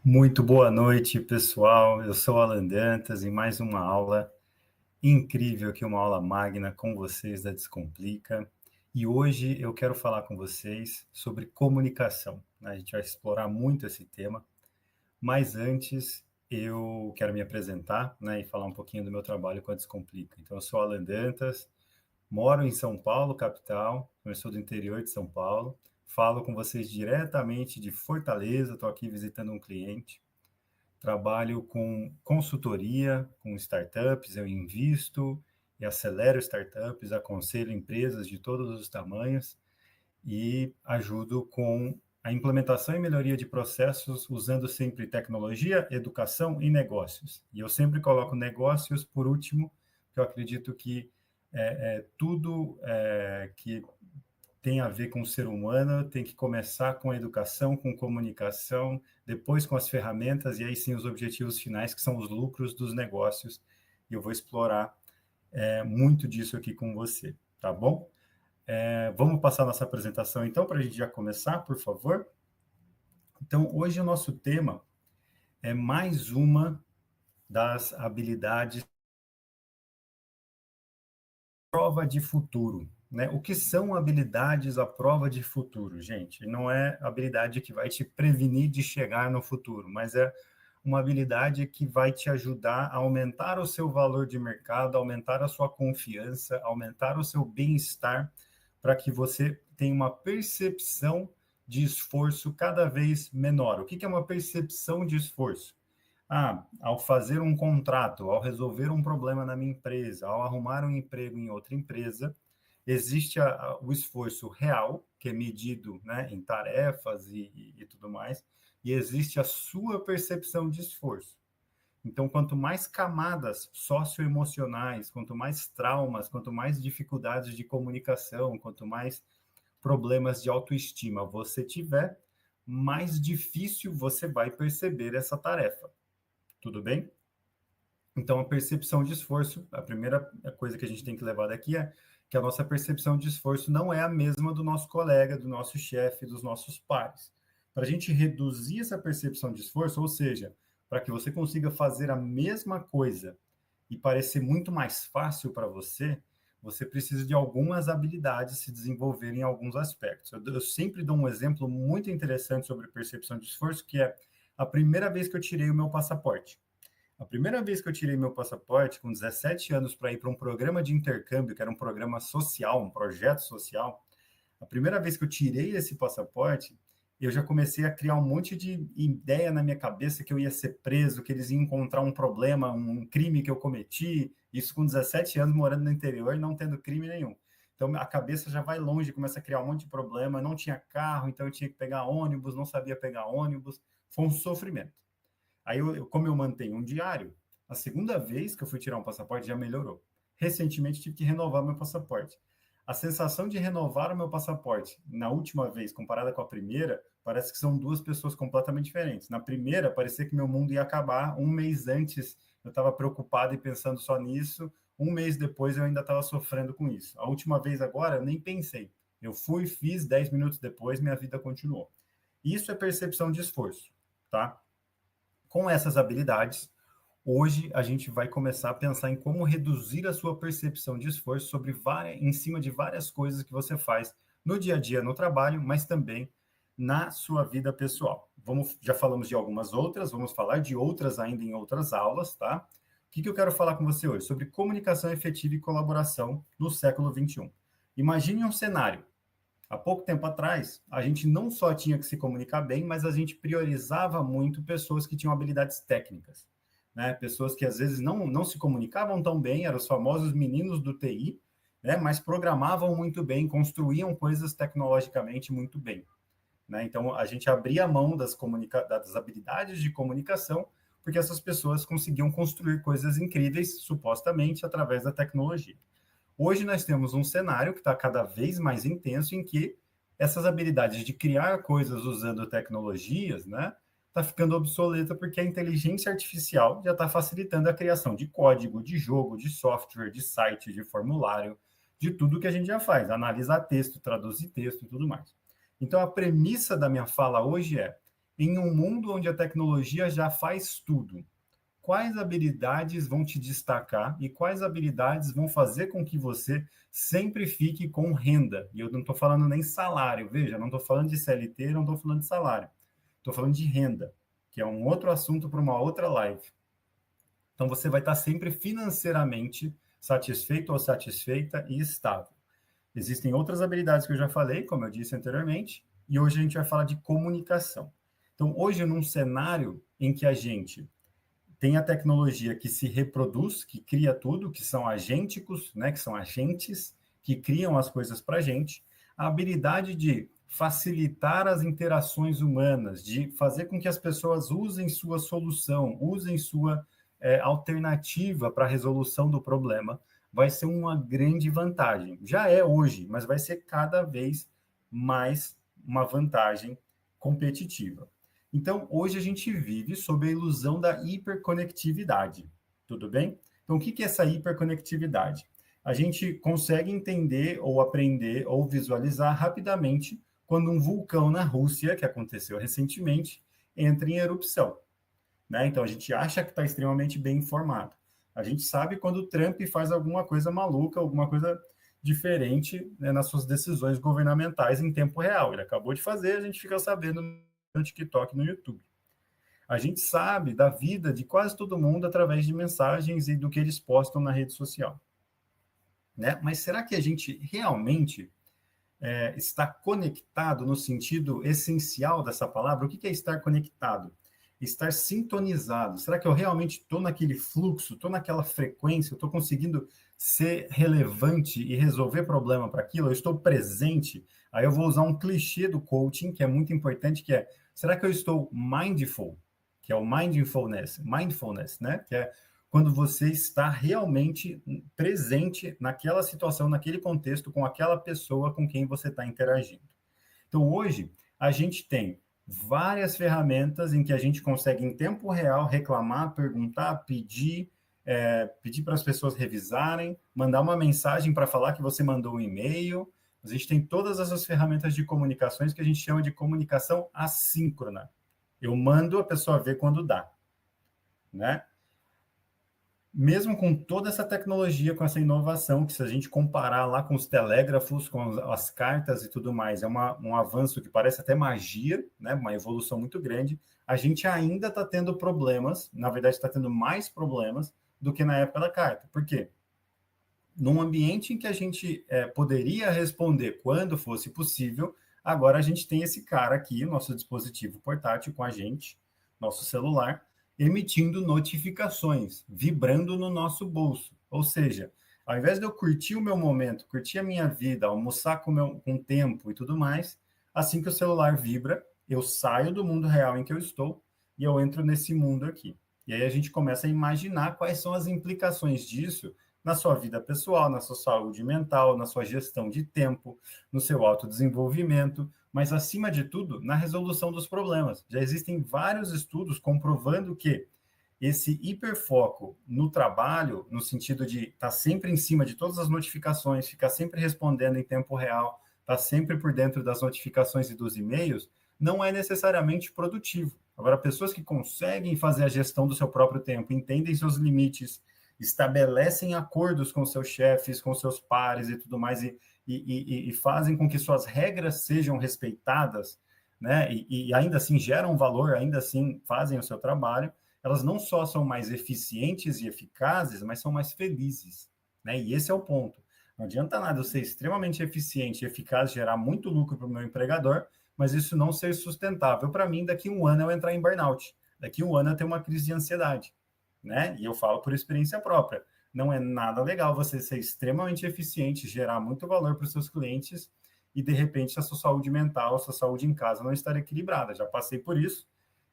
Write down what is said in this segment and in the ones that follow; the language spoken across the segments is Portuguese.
Muito boa noite, pessoal. Eu sou Alan Dantas e mais uma aula incrível aqui, uma aula magna com vocês da Descomplica. E hoje eu quero falar com vocês sobre comunicação, né? A gente vai explorar muito esse tema, mas antes eu quero me apresentar, né, e falar um pouquinho do meu trabalho com a Descomplica. Então, eu sou Alan Dantas, moro em São Paulo, capital, eu sou do interior de São Paulo, falo com vocês diretamente de Fortaleza, estou aqui visitando um cliente. Trabalho com consultoria, com startups, eu invisto e acelero startups, aconselho empresas de todos os tamanhos e ajudo com a implementação e melhoria de processos usando sempre tecnologia, educação e negócios. E eu sempre coloco negócios por último, porque eu acredito que tudo que tem a ver com o ser humano, tem que começar com a educação, com comunicação, depois com as ferramentas e aí sim os objetivos finais, que são os lucros dos negócios. E eu vou explorar muito disso aqui com você, tá bom? Vamos passar nossa apresentação então, para a gente já começar, por favor? Então, hoje o nosso tema é mais uma das habilidades prova de futuro, né? O que são habilidades à prova de futuro, gente? Não é habilidade que vai te prevenir de chegar no futuro, mas é uma habilidade que vai te ajudar a aumentar o seu valor de mercado, aumentar a sua confiança, aumentar o seu bem-estar, para que você tenha uma percepção de esforço cada vez menor. O que é uma percepção de esforço? Ao fazer um contrato, ao resolver um problema na minha empresa, ao arrumar um emprego em outra empresa, existe o esforço real, que é medido, né, em tarefas e tudo mais, e existe a sua percepção de esforço. Então, quanto mais camadas socioemocionais, quanto mais traumas, quanto mais dificuldades de comunicação, quanto mais problemas de autoestima você tiver, mais difícil você vai perceber essa tarefa. Tudo bem? Então, a percepção de esforço, a primeira coisa que a gente tem que levar daqui é que a nossa percepção de esforço não é a mesma do nosso colega, do nosso chefe, dos nossos pares. Para a gente reduzir essa percepção de esforço, ou seja, para que você consiga fazer a mesma coisa e parecer muito mais fácil para você, você precisa de algumas habilidades se desenvolver em alguns aspectos. Eu sempre dou um exemplo muito interessante sobre percepção de esforço, que é a primeira vez que eu tirei o meu passaporte. A primeira vez que eu tirei meu passaporte, com 17 anos, para ir para um programa de intercâmbio, que era um programa social, um projeto social, a primeira vez que eu tirei esse passaporte, eu já comecei a criar um monte de ideia na minha cabeça que eu ia ser preso, que eles iam encontrar um problema, um crime que eu cometi, isso com 17 anos, morando no interior, não tendo crime nenhum. Então, a cabeça já vai longe, começa a criar um monte de problema, não tinha carro, então eu tinha que pegar ônibus, não sabia pegar ônibus, foi um sofrimento. Aí, como eu mantenho um diário, a segunda vez que eu fui tirar um passaporte já melhorou. Recentemente tive que renovar meu passaporte. A sensação de renovar o meu passaporte na última vez, comparada com a primeira, parece que são duas pessoas completamente diferentes. Na primeira, parecia que meu mundo ia acabar. Um mês antes, eu estava preocupado e pensando só nisso. Um mês depois, eu ainda estava sofrendo com isso. A última vez agora, eu nem pensei. Eu fui, fiz, 10 minutos depois, minha vida continuou. Isso é percepção de esforço, tá? Com essas habilidades, hoje a gente vai começar a pensar em como reduzir a sua percepção de esforço em cima de várias coisas que você faz no dia a dia no trabalho, mas também na sua vida pessoal. Já falamos de algumas outras, vamos falar de outras ainda em outras aulas, tá? O que eu quero falar com você hoje? Sobre comunicação efetiva e colaboração no século XXI. Imagine um cenário. Há pouco tempo atrás, a gente não só tinha que se comunicar bem, mas a gente priorizava muito pessoas que tinham habilidades técnicas, né? Pessoas que às vezes não se comunicavam tão bem, eram os famosos meninos do TI, né? Mas programavam muito bem, construíam coisas tecnologicamente muito bem, né? Então, a gente abria a mão das habilidades de comunicação, porque essas pessoas conseguiam construir coisas incríveis, supostamente, através da tecnologia. Hoje nós temos um cenário que está cada vez mais intenso em que essas habilidades de criar coisas usando tecnologias, né, está ficando obsoleta porque a inteligência artificial já está facilitando a criação de código, de jogo, de software, de site, de formulário, de tudo que a gente já faz, analisar texto, traduzir texto e tudo mais. Então, a premissa da minha fala hoje é: em um mundo onde a tecnologia já faz tudo, quais habilidades vão te destacar e quais habilidades vão fazer com que você sempre fique com renda? E eu não estou falando nem salário, veja, não estou falando de CLT, não estou falando de salário. Estou falando de renda, que é um outro assunto para uma outra live. Então, você vai estar sempre financeiramente satisfeito ou satisfeita e estável. Existem outras habilidades que eu já falei, como eu disse anteriormente, e hoje a gente vai falar de comunicação. Então, hoje, num cenário em que a gente tem a tecnologia que se reproduz, que cria tudo, que são agênticos, né, que são agentes que criam as coisas para a gente, a habilidade de facilitar as interações humanas, de fazer com que as pessoas usem sua solução, usem sua alternativa para a resolução do problema, vai ser uma grande vantagem. Já é hoje, mas vai ser cada vez mais uma vantagem competitiva. Então, hoje a gente vive sob a ilusão da hiperconectividade, tudo bem? Então, o que é essa hiperconectividade? A gente consegue entender ou aprender ou visualizar rapidamente quando um vulcão na Rússia, que aconteceu recentemente, entra em erupção. Né? Então, a gente acha que está extremamente bem informado. A gente sabe quando o Trump faz alguma coisa maluca, alguma coisa diferente, né, nas suas decisões governamentais em tempo real. Ele acabou de fazer, a gente fica sabendo no TikTok, no YouTube. A gente sabe da vida de quase todo mundo através de mensagens e do que eles postam na rede social. Né? Mas será que a gente realmente está conectado no sentido essencial dessa palavra? O que é estar conectado? Estar sintonizado. Será que eu realmente estou naquele fluxo, estou naquela frequência, estou conseguindo ser relevante e resolver problema para aquilo? Eu estou presente? Aí eu vou usar um clichê do coaching, que é muito importante, que é, será que eu estou mindful? Que é o mindfulness, né? Que é quando você está realmente presente naquela situação, naquele contexto, com aquela pessoa com quem você está interagindo. Então, hoje, a gente tem várias ferramentas em que a gente consegue, em tempo real, reclamar, perguntar, pedir para as pessoas revisarem, mandar uma mensagem para falar que você mandou um e-mail. A gente tem todas essas ferramentas de comunicações que a gente chama de comunicação assíncrona. Eu mando, a pessoa vê quando dá, né? Mesmo com toda essa tecnologia, com essa inovação, que se a gente comparar lá com os telégrafos, com as cartas e tudo mais, é um avanço que parece até magia, né? Uma evolução muito grande, a gente ainda está tendo problemas, na verdade está tendo mais problemas do que na época da carta. Por quê? Num ambiente em que a gente poderia responder quando fosse possível, agora a gente tem esse cara aqui, o nosso dispositivo portátil com a gente, nosso celular, emitindo notificações, vibrando no nosso bolso. Ou seja, ao invés de eu curtir o meu momento, curtir a minha vida, almoçar com tempo e tudo mais, assim que o celular vibra, eu saio do mundo real em que eu estou e eu entro nesse mundo aqui. E aí a gente começa a imaginar quais são as implicações disso na sua vida pessoal, na sua saúde mental, na sua gestão de tempo, no seu autodesenvolvimento, mas, acima de tudo, na resolução dos problemas. Já existem vários estudos comprovando que esse hiperfoco no trabalho, no sentido de estar sempre em cima de todas as notificações, ficar sempre respondendo em tempo real, estar sempre por dentro das notificações e dos e-mails, não é necessariamente produtivo. Agora, pessoas que conseguem fazer a gestão do seu próprio tempo, entendem seus limites, estabelecem acordos com seus chefes, com seus pares e tudo mais, e fazem com que suas regras sejam respeitadas, né? E ainda assim geram valor, ainda assim fazem o seu trabalho, elas não só são mais eficientes e eficazes, mas são mais felizes, né? E esse é o ponto. Não adianta nada eu ser extremamente eficiente e eficaz, gerar muito lucro para o meu empregador, mas isso não ser sustentável para mim. Daqui a um ano eu entrar em burnout, daqui a um ano eu ter uma crise de ansiedade, né? E eu falo por experiência própria. Não é nada legal você ser extremamente eficiente, gerar muito valor para os seus clientes e, de repente, a sua saúde mental, a sua saúde em casa não estar equilibrada. Já passei por isso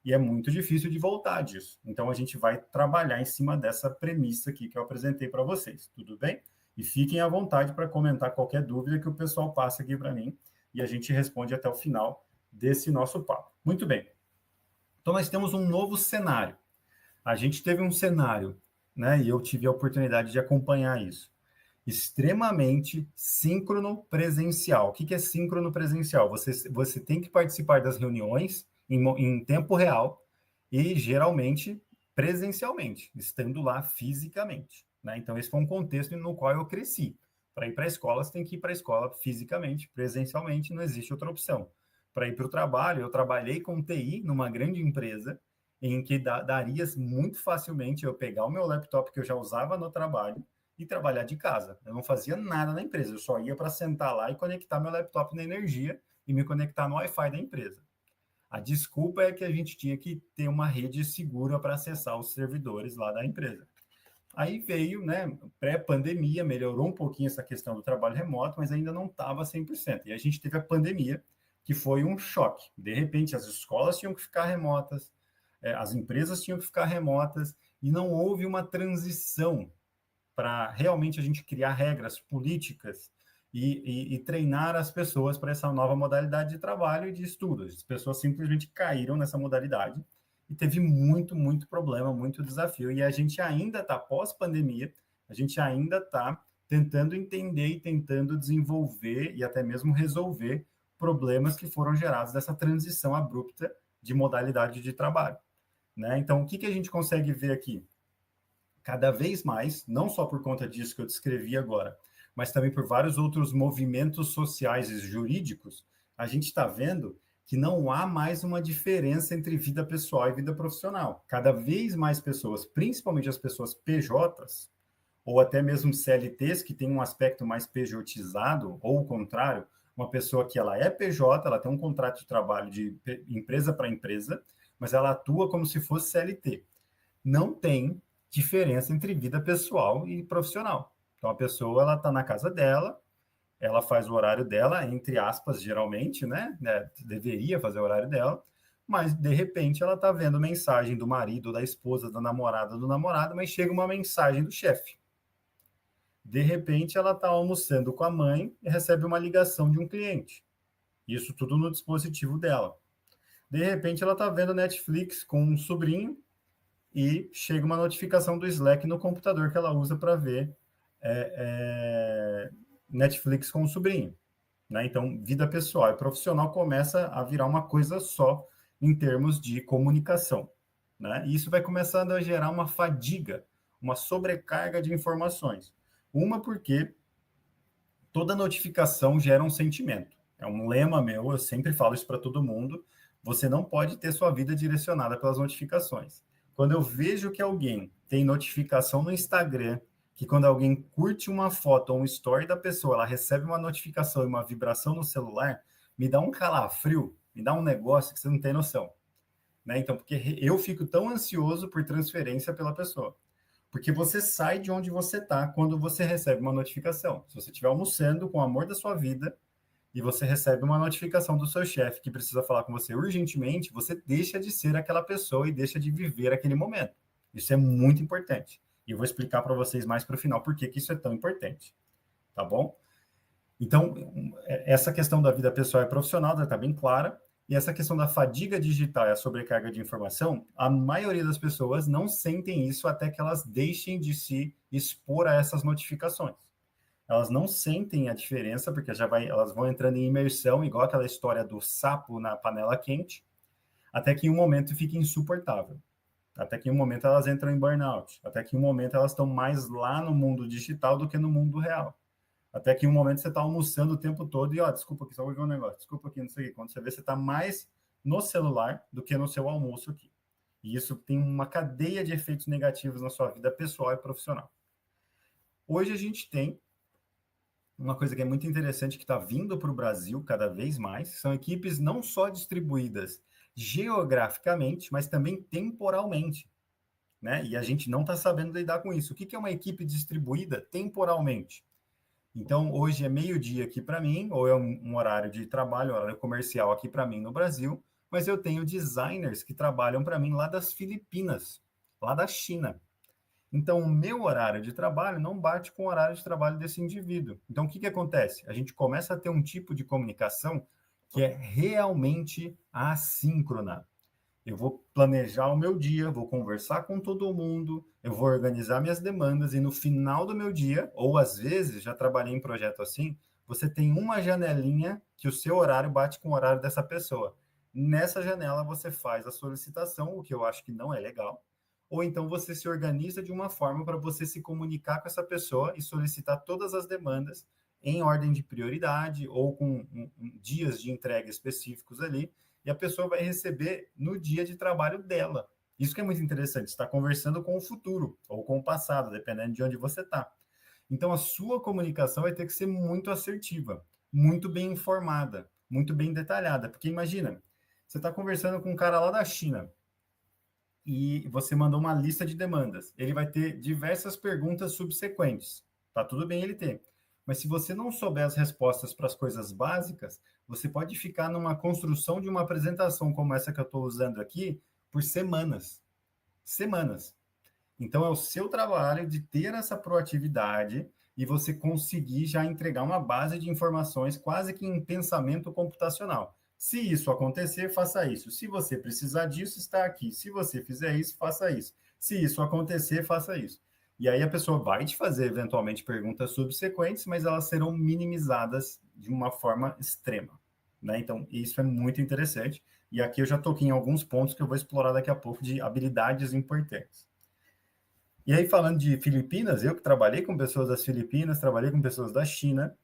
e é muito difícil de voltar disso. Então, a gente vai trabalhar em cima dessa premissa aqui que eu apresentei para vocês, tudo bem? E fiquem à vontade para comentar qualquer dúvida que o pessoal passe aqui para mim e a gente responde até o final desse nosso papo. Muito bem. Então, nós temos um novo cenário. A gente teve um cenário, né, e eu tive a oportunidade de acompanhar isso, extremamente síncrono presencial. O que é síncrono presencial? Você tem que participar das reuniões em tempo real e geralmente presencialmente, estando lá fisicamente, né? Então esse foi um contexto no qual eu cresci. Para ir para a escola, você tem que ir para a escola fisicamente, presencialmente, não existe outra opção. Para ir para o trabalho, eu trabalhei com TI numa grande empresa em que daria muito facilmente eu pegar o meu laptop que eu já usava no trabalho e trabalhar de casa. Eu não fazia nada na empresa, eu só ia para sentar lá e conectar meu laptop na energia e me conectar no Wi-Fi da empresa. A desculpa é que a gente tinha que ter uma rede segura para acessar os servidores lá da empresa. Aí veio, né, pré-pandemia, melhorou um pouquinho essa questão do trabalho remoto, mas ainda não estava 100%. E a gente teve a pandemia, que foi um choque. De repente, as escolas tinham que ficar remotas, as empresas tinham que ficar remotas, e não houve uma transição para realmente a gente criar regras políticas e treinar as pessoas para essa nova modalidade de trabalho e de estudo. As pessoas simplesmente caíram nessa modalidade e teve muito problema, muito desafio. E a gente ainda está, pós-pandemia, a gente ainda está tentando entender e tentando desenvolver e até mesmo resolver problemas que foram gerados dessa transição abrupta de modalidade de trabalho. Né? Então, o que a gente consegue ver aqui? Cada vez mais, não só por conta disso que eu descrevi agora, mas também por vários outros movimentos sociais e jurídicos, a gente está vendo que não há mais uma diferença entre vida pessoal e vida profissional. Cada vez mais pessoas, principalmente as pessoas PJs, ou até mesmo CLTs, que tem um aspecto mais pejotizado, ou o contrário, uma pessoa que ela é PJ, ela tem um contrato de trabalho de empresa para empresa, mas ela atua como se fosse CLT. Não tem diferença entre vida pessoal e profissional. Então, a pessoa, ela está na casa dela, ela faz o horário dela, entre aspas, geralmente, né? Deveria fazer o horário dela, mas, de repente, ela está vendo mensagem do marido, da esposa, da namorada, do namorado, mas chega uma mensagem do chefe. De repente, ela está almoçando com a mãe e recebe uma ligação de um cliente. Isso tudo no dispositivo dela. De repente, ela está vendo Netflix com um sobrinho e chega uma notificação do Slack no computador que ela usa para ver Netflix com o sobrinho. Né? Então, vida pessoal e profissional começa a virar uma coisa só em termos de comunicação. Né? E isso vai começando a gerar uma fadiga, uma sobrecarga de informações. Uma porque toda notificação gera um sentimento. É um lema meu, eu sempre falo isso para todo mundo. Você não pode ter sua vida direcionada pelas notificações. Quando eu vejo que alguém tem notificação no Instagram, que quando alguém curte uma foto ou um story da pessoa, ela recebe uma notificação e uma vibração no celular, me dá um calafrio, me dá um negócio que você não tem noção. Né? Então, porque eu fico tão ansioso por transferência pela pessoa. Porque você sai de onde você está quando você recebe uma notificação. Se você estiver almoçando com o amor da sua vida e você recebe uma notificação do seu chefe que precisa falar com você urgentemente, você deixa de ser aquela pessoa e deixa de viver aquele momento. Isso é muito importante. E eu vou explicar para vocês mais para o final por que isso é tão importante. Tá bom? Então, essa questão da vida pessoal e profissional está bem clara. E essa questão da fadiga digital e a sobrecarga de informação, a maioria das pessoas não sentem isso até que elas deixem de se expor a essas notificações. Elas não sentem a diferença, porque elas vão entrando em imersão, igual aquela história do sapo na panela quente, até que em um momento fica insuportável. Até que em um momento elas entram em burnout. Até que em um momento elas estão mais lá no mundo digital do que no mundo real. Até que em um momento você está almoçando o tempo todo e, desculpa aqui, só vou ver um negócio, desculpa aqui, não sei o quê. Quando você vê, você está mais no celular do que no seu almoço aqui. E isso tem uma cadeia de efeitos negativos na sua vida pessoal e profissional. Hoje a gente tem uma coisa que é muito interessante que está vindo para o Brasil cada vez mais, são equipes não só distribuídas geograficamente, mas também temporalmente. Né? E a gente não está sabendo lidar com isso. O que é uma equipe distribuída temporalmente? Então, hoje é meio-dia aqui para mim, ou é um horário de trabalho, horário comercial aqui para mim no Brasil, mas eu tenho designers que trabalham para mim lá das Filipinas, lá da China. Então, o meu horário de trabalho não bate com o horário de trabalho desse indivíduo. Então, o que acontece? A gente começa a ter um tipo de comunicação que é realmente assíncrona. Eu vou planejar o meu dia, vou conversar com todo mundo, eu vou organizar minhas demandas e no final do meu dia, ou às vezes, já trabalhei em projeto assim, você tem uma janelinha que o seu horário bate com o horário dessa pessoa. Nessa janela você faz a solicitação, o que eu acho que não é legal, ou então você se organiza de uma forma para você se comunicar com essa pessoa e solicitar todas as demandas em ordem de prioridade ou com dias de entrega específicos ali, e a pessoa vai receber no dia de trabalho dela. Isso que é muito interessante, está conversando com o futuro ou com o passado, dependendo de onde você está. Então, a sua comunicação vai ter que ser muito assertiva, muito bem informada, muito bem detalhada. Porque imagina, você está conversando com um cara lá da China e você mandou uma lista de demandas. Ele vai ter diversas perguntas subsequentes. Tá tudo bem ele ter. Mas se você não souber as respostas para as coisas básicas, você pode ficar numa construção de uma apresentação como essa que eu estou usando aqui por semanas. Semanas. Então, é o seu trabalho de ter essa proatividade e você conseguir já entregar uma base de informações quase que em pensamento computacional. Se isso acontecer, faça isso. Se você precisar disso, está aqui. Se você fizer isso, faça isso. Se isso acontecer, faça isso. E aí a pessoa vai te fazer eventualmente perguntas subsequentes, mas elas serão minimizadas de uma forma extrema. Né? Então, isso é muito interessante. E aqui eu já toquei em alguns pontos que eu vou explorar daqui a pouco de habilidades importantes. E aí, falando de Filipinas, eu que trabalhei com pessoas das Filipinas, trabalhei com pessoas da China,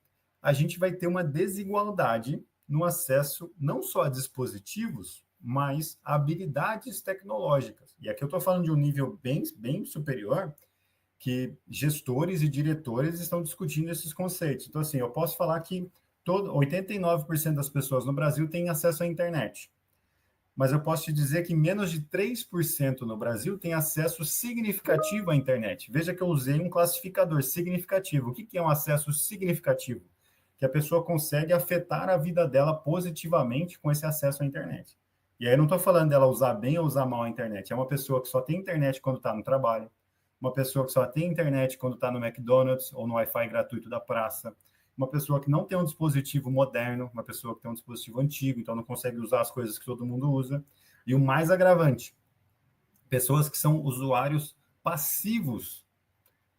a gente vai ter uma desigualdade no acesso não só a dispositivos, mas a habilidades tecnológicas. E aqui eu estou falando de um nível bem superior, que gestores e diretores estão discutindo esses conceitos. Então, assim, eu posso falar que 89% das pessoas no Brasil têm acesso à internet. Mas eu posso te dizer que menos de 3% no Brasil tem acesso significativo à internet. Veja que eu usei um classificador significativo. O que é um acesso significativo? Que a pessoa consegue afetar a vida dela positivamente com esse acesso à internet. E aí eu não estou falando dela usar bem ou usar mal a internet. É uma pessoa que só tem internet quando está no trabalho, uma pessoa que só tem internet quando está no McDonald's ou no Wi-Fi gratuito da praça, uma pessoa que não tem um dispositivo moderno, uma pessoa que tem um dispositivo antigo, então não consegue usar as coisas que todo mundo usa. E o mais agravante, pessoas que são usuários passivos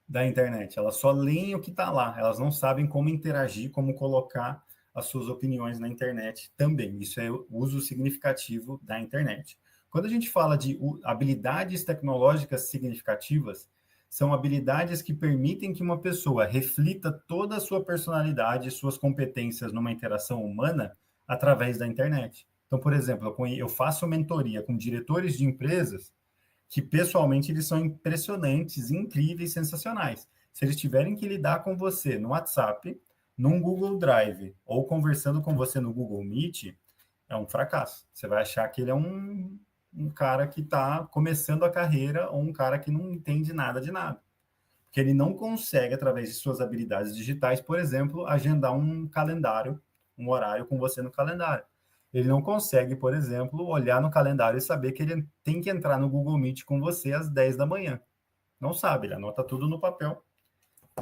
da internet. Elas só leem o que está lá, elas não sabem como interagir, como colocar as suas opiniões na internet também. Isso é o uso significativo da internet. Quando a gente fala de habilidades tecnológicas significativas, são habilidades que permitem que uma pessoa reflita toda a sua personalidade e suas competências numa interação humana através da internet. Então, por exemplo, eu faço mentoria com diretores de empresas que, pessoalmente, eles são impressionantes, incríveis, sensacionais. Se eles tiverem que lidar com você no WhatsApp, num Google Drive, ou conversando com você no Google Meet, é um fracasso. Você vai achar que ele é um cara que está começando a carreira ou um cara que não entende nada de nada. Porque ele não consegue, através de suas habilidades digitais, por exemplo, agendar um calendário, um horário com você no calendário. Ele não consegue, por exemplo, olhar no calendário e saber que ele tem que entrar no Google Meet com você às 10 da manhã. Não sabe, ele anota tudo no papel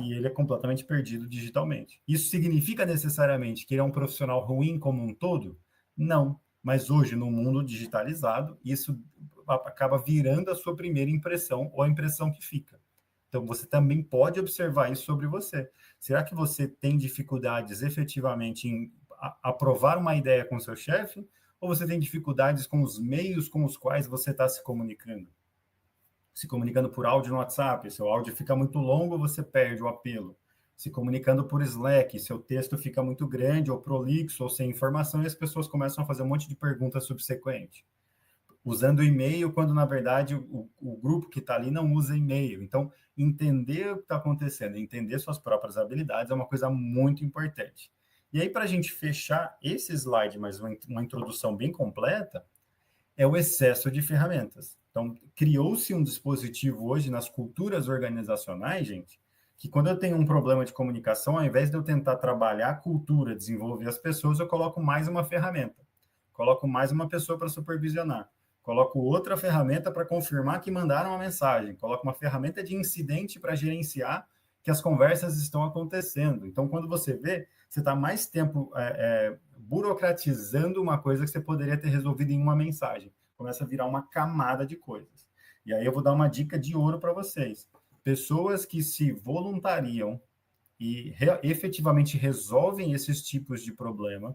e ele é completamente perdido digitalmente. Isso significa necessariamente que ele é um profissional ruim como um todo? Não. Mas hoje, no mundo digitalizado, isso acaba virando a sua primeira impressão ou a impressão que fica. Então, você também pode observar isso sobre você. Será que você tem dificuldades efetivamente em aprovar uma ideia com seu chefe? Ou você tem dificuldades com os meios com os quais você está se comunicando? Se comunicando por áudio no WhatsApp, seu áudio fica muito longo, você perde o apelo. Se comunicando por Slack, seu texto fica muito grande, ou prolixo, ou sem informação, e as pessoas começam a fazer um monte de perguntas subsequentes. Usando e-mail, quando na verdade o grupo que está ali não usa e-mail. Então, entender o que está acontecendo, entender suas próprias habilidades é uma coisa muito importante. E aí, para a gente fechar esse slide, mas uma introdução bem completa, é o excesso de ferramentas. Então, criou-se um dispositivo hoje nas culturas organizacionais, gente, que quando eu tenho um problema de comunicação, ao invés de eu tentar trabalhar a cultura, desenvolver as pessoas, eu coloco mais uma ferramenta, coloco mais uma pessoa para supervisionar, coloco outra ferramenta para confirmar que mandaram uma mensagem, coloco uma ferramenta de incidente para gerenciar que as conversas estão acontecendo. Então, quando você vê, você está mais tempo burocratizando uma coisa que você poderia ter resolvido em uma mensagem. Começa a virar uma camada de coisas. E aí eu vou dar uma dica de ouro para vocês. Pessoas que se voluntariam e efetivamente resolvem esses tipos de problema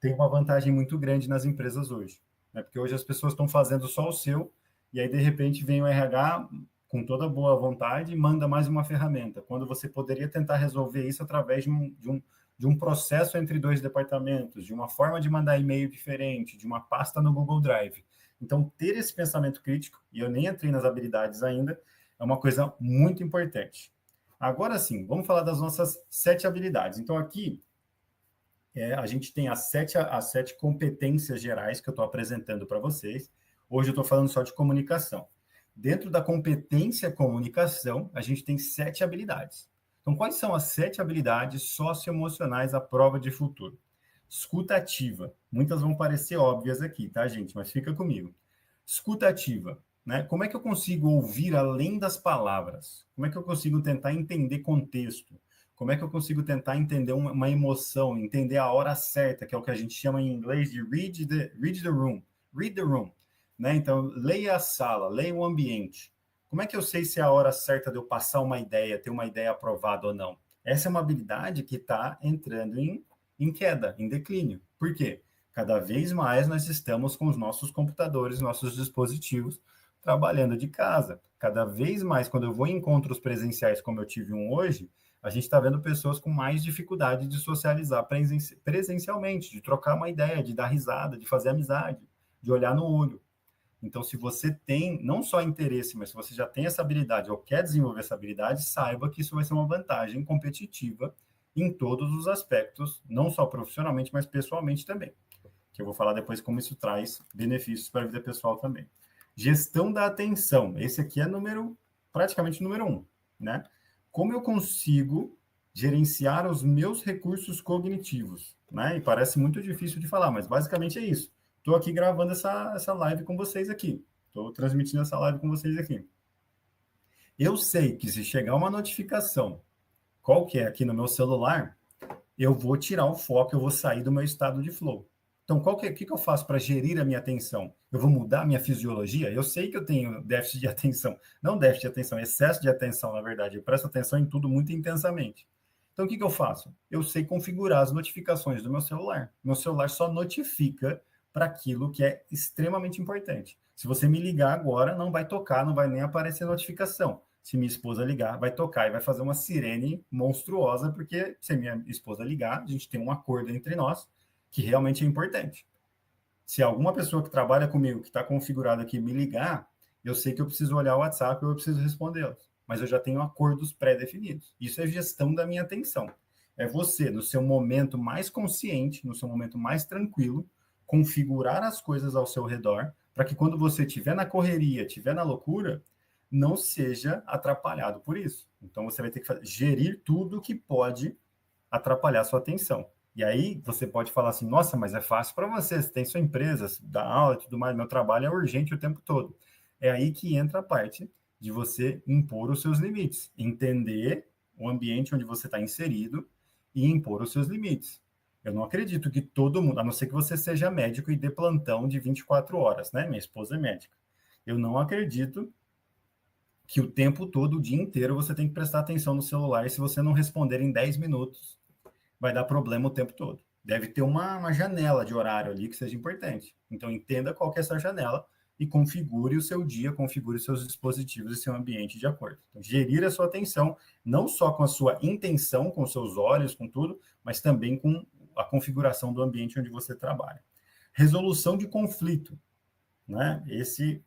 têm uma vantagem muito grande nas empresas hoje. né? Porque hoje as pessoas estão fazendo só o seu, e aí, de repente, vem o RH com toda boa vontade e manda mais uma ferramenta, quando você poderia tentar resolver isso através de um processo entre dois departamentos, de uma forma de mandar e-mail diferente, de uma pasta no Google Drive. Então, ter esse pensamento crítico, e eu nem entrei nas habilidades ainda, é uma coisa muito importante. Agora sim, vamos falar das nossas 7 habilidades. Então, aqui, a gente tem as sete competências gerais que eu estou apresentando para vocês. Hoje eu estou falando só de comunicação. Dentro da competência comunicação, a gente tem 7 habilidades. Então, quais são as 7 habilidades socioemocionais à prova de futuro? Escuta ativa. Muitas vão parecer óbvias aqui, tá, gente? Mas fica comigo. Escuta ativa, né? Como é que eu consigo ouvir além das palavras? Como é que eu consigo tentar entender contexto? Como é que eu consigo tentar entender uma emoção, entender a hora certa, que é o que a gente chama em inglês de read the room, né? Então, leia a sala, leia o ambiente. Como é que eu sei se é a hora certa de eu passar uma ideia, ter uma ideia aprovada ou não? Essa é uma habilidade que está entrando em queda, em declínio. Por quê? Cada vez mais nós estamos com os nossos computadores, nossos dispositivos, trabalhando de casa. Cada vez mais, quando eu vou em encontros presenciais, como eu tive um hoje, a gente está vendo pessoas com mais dificuldade de socializar presencialmente, de trocar uma ideia, de dar risada, de fazer amizade, de olhar no olho. Então, se você tem não só interesse, mas se você já tem essa habilidade ou quer desenvolver essa habilidade, saiba que isso vai ser uma vantagem competitiva em todos os aspectos, não só profissionalmente, mas pessoalmente também. Que eu vou falar depois como isso traz benefícios para a vida pessoal também. Gestão da atenção. Esse aqui é praticamente número 1, né? Como eu consigo gerenciar os meus recursos cognitivos, né? E parece muito difícil de falar, mas basicamente é isso. Estou aqui gravando essa live com vocês aqui. Estou transmitindo essa live com vocês aqui. Eu sei que se chegar uma notificação qualquer aqui no meu celular, eu vou tirar o foco, eu vou sair do meu estado de flow. Então, o que eu faço para gerir a minha atenção? Eu vou mudar a minha fisiologia? Eu sei que eu tenho déficit de atenção. Não déficit de atenção, excesso de atenção, na verdade. Eu presto atenção em tudo muito intensamente. Então, o que eu faço? Eu sei configurar as notificações do meu celular. Meu celular só notifica para aquilo que é extremamente importante. Se você me ligar agora, não vai tocar, não vai nem aparecer notificação. Se minha esposa ligar, vai tocar e vai fazer uma sirene monstruosa, porque se minha esposa ligar, a gente tem um acordo entre nós que realmente é importante. Se alguma pessoa que trabalha comigo, que está configurada aqui, me ligar, eu sei que eu preciso olhar o WhatsApp ou eu preciso respondê-los. Mas eu já tenho acordos pré-definidos. Isso é gestão da minha atenção. É você, no seu momento mais consciente, no seu momento mais tranquilo, configurar as coisas ao seu redor, para que quando você estiver na correria, estiver na loucura, não seja atrapalhado por isso. Então, você vai ter que gerir tudo que pode atrapalhar sua atenção. E aí, você pode falar assim, nossa, mas é fácil para você tem sua empresa, dá aula e tudo mais, meu trabalho é urgente o tempo todo. É aí que entra a parte de você impor os seus limites, entender o ambiente onde você está inserido e impor os seus limites. Eu não acredito que todo mundo, a não ser que você seja médico e dê plantão de 24 horas, né? Minha esposa é médica. Eu não acredito que o tempo todo, o dia inteiro, você tem que prestar atenção no celular e se você não responder em 10 minutos, vai dar problema o tempo todo. Deve ter uma janela de horário ali que seja importante. Então, entenda qual que é essa janela e configure o seu dia, configure os seus dispositivos e seu ambiente de acordo. Então, gerir a sua atenção, não só com a sua intenção, com os seus olhos, com tudo, mas também com a configuração do ambiente onde você trabalha. Resolução de conflito, né? Esse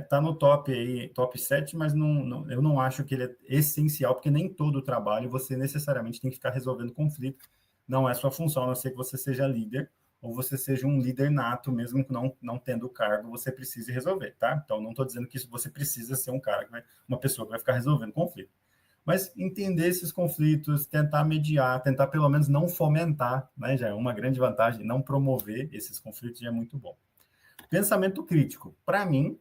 tá no top aí, top 7, mas eu não acho que ele é essencial, porque nem todo trabalho você necessariamente tem que ficar resolvendo conflito. Não é sua função, a não ser que você seja líder, ou você seja um líder nato, mesmo que não tendo o cargo, você precise resolver, tá? Então, não estou dizendo que você precisa ser uma pessoa que vai ficar resolvendo conflito. Mas entender esses conflitos, tentar mediar, tentar pelo menos não fomentar, né? Já é uma grande vantagem, não promover esses conflitos já é muito bom. Pensamento crítico. Para mim,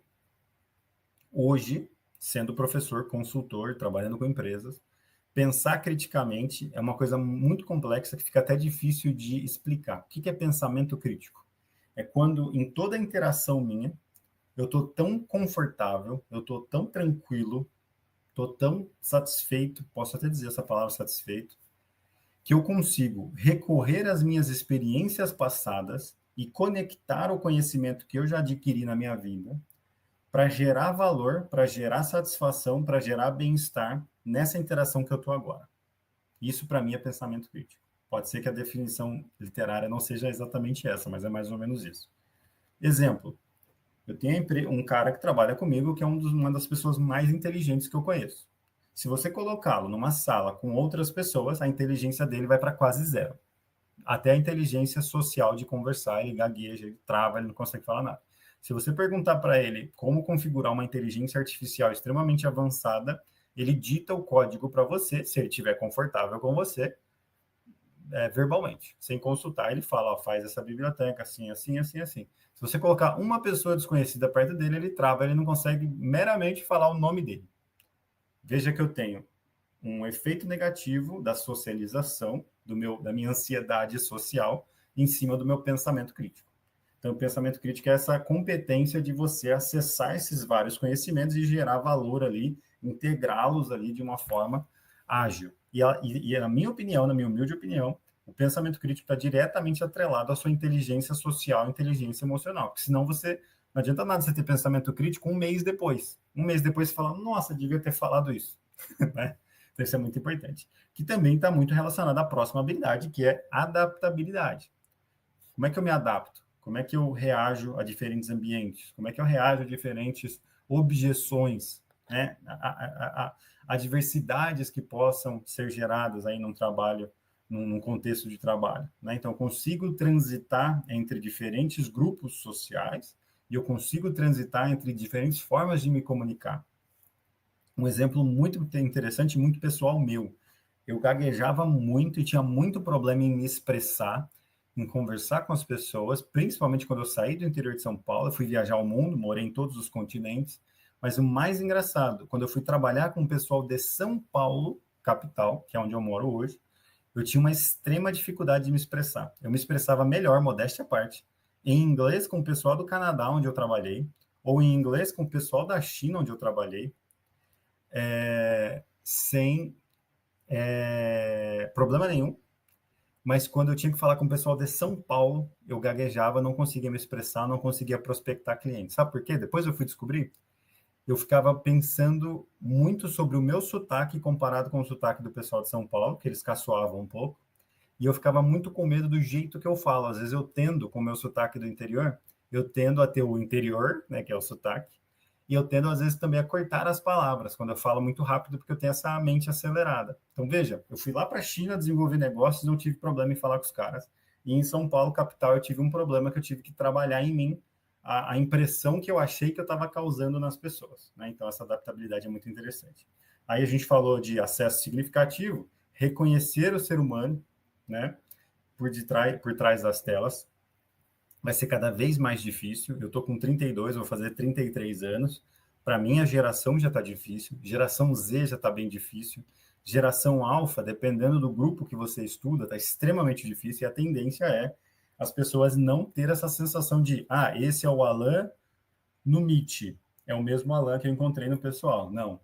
hoje, sendo professor, consultor, trabalhando com empresas, pensar criticamente é uma coisa muito complexa que fica até difícil de explicar. O que é pensamento crítico? É quando, em toda a interação minha, eu estou tão confortável, eu estou tão tranquilo, estou tão satisfeito, posso até dizer essa palavra satisfeito, que eu consigo recorrer às minhas experiências passadas e conectar o conhecimento que eu já adquiri na minha vida para gerar valor, para gerar satisfação, para gerar bem-estar nessa interação que eu estou agora. Isso, para mim, é pensamento crítico. Pode ser que a definição literária não seja exatamente essa, mas é mais ou menos isso. Exemplo, eu tenho um cara que trabalha comigo que é uma das pessoas mais inteligentes que eu conheço. Se você colocá-lo numa sala com outras pessoas, a inteligência dele vai para quase zero. Até a inteligência social de conversar, ele gagueja, ele trava, ele não consegue falar nada. Se você perguntar para ele como configurar uma inteligência artificial extremamente avançada, ele dita o código para você, se ele estiver confortável com você, verbalmente, sem consultar. Ele fala, ó, faz essa biblioteca assim, assim, assim, assim. Se você colocar uma pessoa desconhecida perto dele, ele trava, ele não consegue meramente falar o nome dele. Veja que eu tenho um efeito negativo da socialização, da minha ansiedade social, em cima do meu pensamento crítico. Então, o pensamento crítico é essa competência de você acessar esses vários conhecimentos e gerar valor ali, integrá-los ali de uma forma ágil. E na minha opinião, na minha humilde opinião, o pensamento crítico está diretamente atrelado à sua inteligência social, inteligência emocional. Porque senão você não adianta nada você ter pensamento crítico um mês depois. Um mês depois você fala, nossa, devia ter falado isso. Né? Então, isso é muito importante. Que também está muito relacionado à próxima habilidade, que é adaptabilidade. Como é que eu me adapto? Como é que eu reajo a diferentes ambientes? Como é que eu reajo a diferentes objeções, né? A diversidades que possam ser geradas aí num trabalho, num contexto de trabalho, né? Então, eu consigo transitar entre diferentes grupos sociais e eu consigo transitar entre diferentes formas de me comunicar. Um exemplo muito interessante, muito pessoal meu. Eu gaguejava muito e tinha muito problema em me expressar, em conversar com as pessoas, principalmente quando eu saí do interior de São Paulo, eu fui viajar ao mundo, morei em todos os continentes, mas o mais engraçado, quando eu fui trabalhar com o pessoal de São Paulo, capital, que é onde eu moro hoje, eu tinha uma extrema dificuldade de me expressar. Eu me expressava melhor, modéstia à parte, em inglês com o pessoal do Canadá, onde eu trabalhei, ou em inglês com o pessoal da China, onde eu trabalhei, sem problema nenhum. Mas quando eu tinha que falar com o pessoal de São Paulo, eu gaguejava, não conseguia me expressar, não conseguia prospectar clientes. Sabe por quê? Depois eu fui descobrir, eu ficava pensando muito sobre o meu sotaque comparado com o sotaque do pessoal de São Paulo, que eles caçoavam um pouco, e eu ficava muito com medo do jeito que eu falo. Às vezes eu tendo, com o meu sotaque do interior, eu tendo a ter o interior, né, que é o sotaque, e eu tendo, às vezes, também a cortar as palavras, quando eu falo muito rápido, porque eu tenho essa mente acelerada. Então, veja, eu fui lá para a China desenvolver negócios, não tive problema em falar com os caras. E em São Paulo, capital, eu tive um problema que eu tive que trabalhar em mim, a impressão que eu achei que eu estava causando nas pessoas. Né? Então, essa adaptabilidade é muito interessante. Aí a gente falou de acesso significativo, reconhecer o ser humano, né, por trás das telas, vai ser cada vez mais difícil. Eu estou com 32, vou fazer 33 anos. Para mim, a geração já está difícil, geração Z já está bem difícil, geração alfa, dependendo do grupo que você estuda, está extremamente difícil, e a tendência é as pessoas não ter essa sensação de, esse é o Alan no Meet, é o mesmo Alan que eu encontrei no pessoal. Não,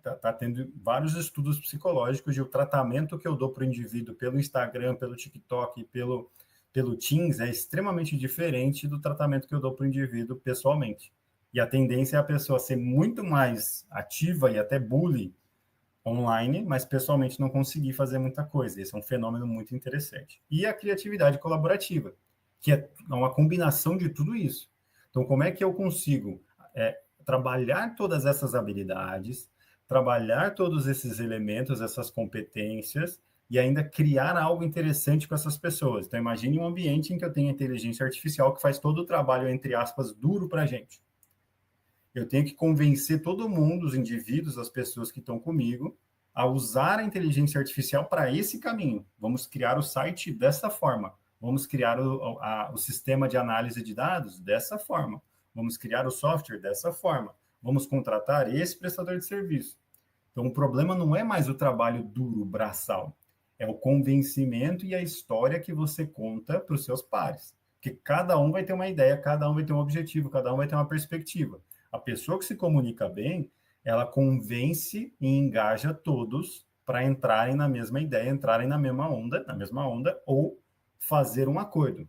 tá tendo vários estudos psicológicos de o tratamento que eu dou para o indivíduo pelo Instagram, pelo TikTok, pelo Teams é extremamente diferente do tratamento que eu dou para o indivíduo pessoalmente. E a tendência é a pessoa ser muito mais ativa e até bully online, mas pessoalmente não conseguir fazer muita coisa. Esse é um fenômeno muito interessante. E a criatividade colaborativa, que é uma combinação de tudo isso. Então, como é que eu consigo trabalhar todas essas habilidades, trabalhar todos esses elementos, essas competências, e ainda criar algo interessante com essas pessoas. Então, imagine um ambiente em que eu tenho inteligência artificial que faz todo o trabalho, entre aspas, duro para a gente. Eu tenho que convencer todo mundo, os indivíduos, as pessoas que estão comigo, a usar a inteligência artificial para esse caminho. Vamos criar o site dessa forma. Vamos criar o sistema de análise de dados dessa forma. Vamos criar o software dessa forma. Vamos contratar esse prestador de serviço. Então, o problema não é mais o trabalho duro, braçal. É o convencimento e a história que você conta para os seus pares. Porque cada um vai ter uma ideia, cada um vai ter um objetivo, cada um vai ter uma perspectiva. A pessoa que se comunica bem, ela convence e engaja todos para entrarem na mesma ideia, entrarem na mesma onda, ou fazer um acordo.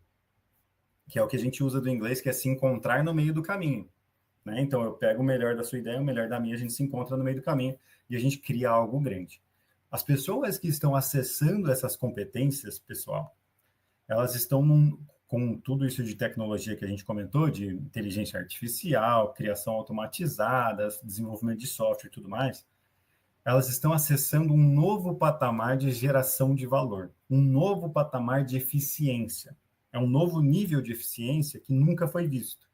que é o que a gente usa do inglês, que é se encontrar no meio do caminho. Né? Então, eu pego o melhor da sua ideia, o melhor da minha, a gente se encontra no meio do caminho e a gente cria algo grande. As pessoas que estão acessando essas competências, pessoal, elas estão com tudo isso de tecnologia que a gente comentou, de inteligência artificial, criação automatizada, desenvolvimento de software e tudo mais, elas estão acessando um novo patamar de geração de valor, um novo patamar de eficiência. É um novo nível de eficiência que nunca foi visto.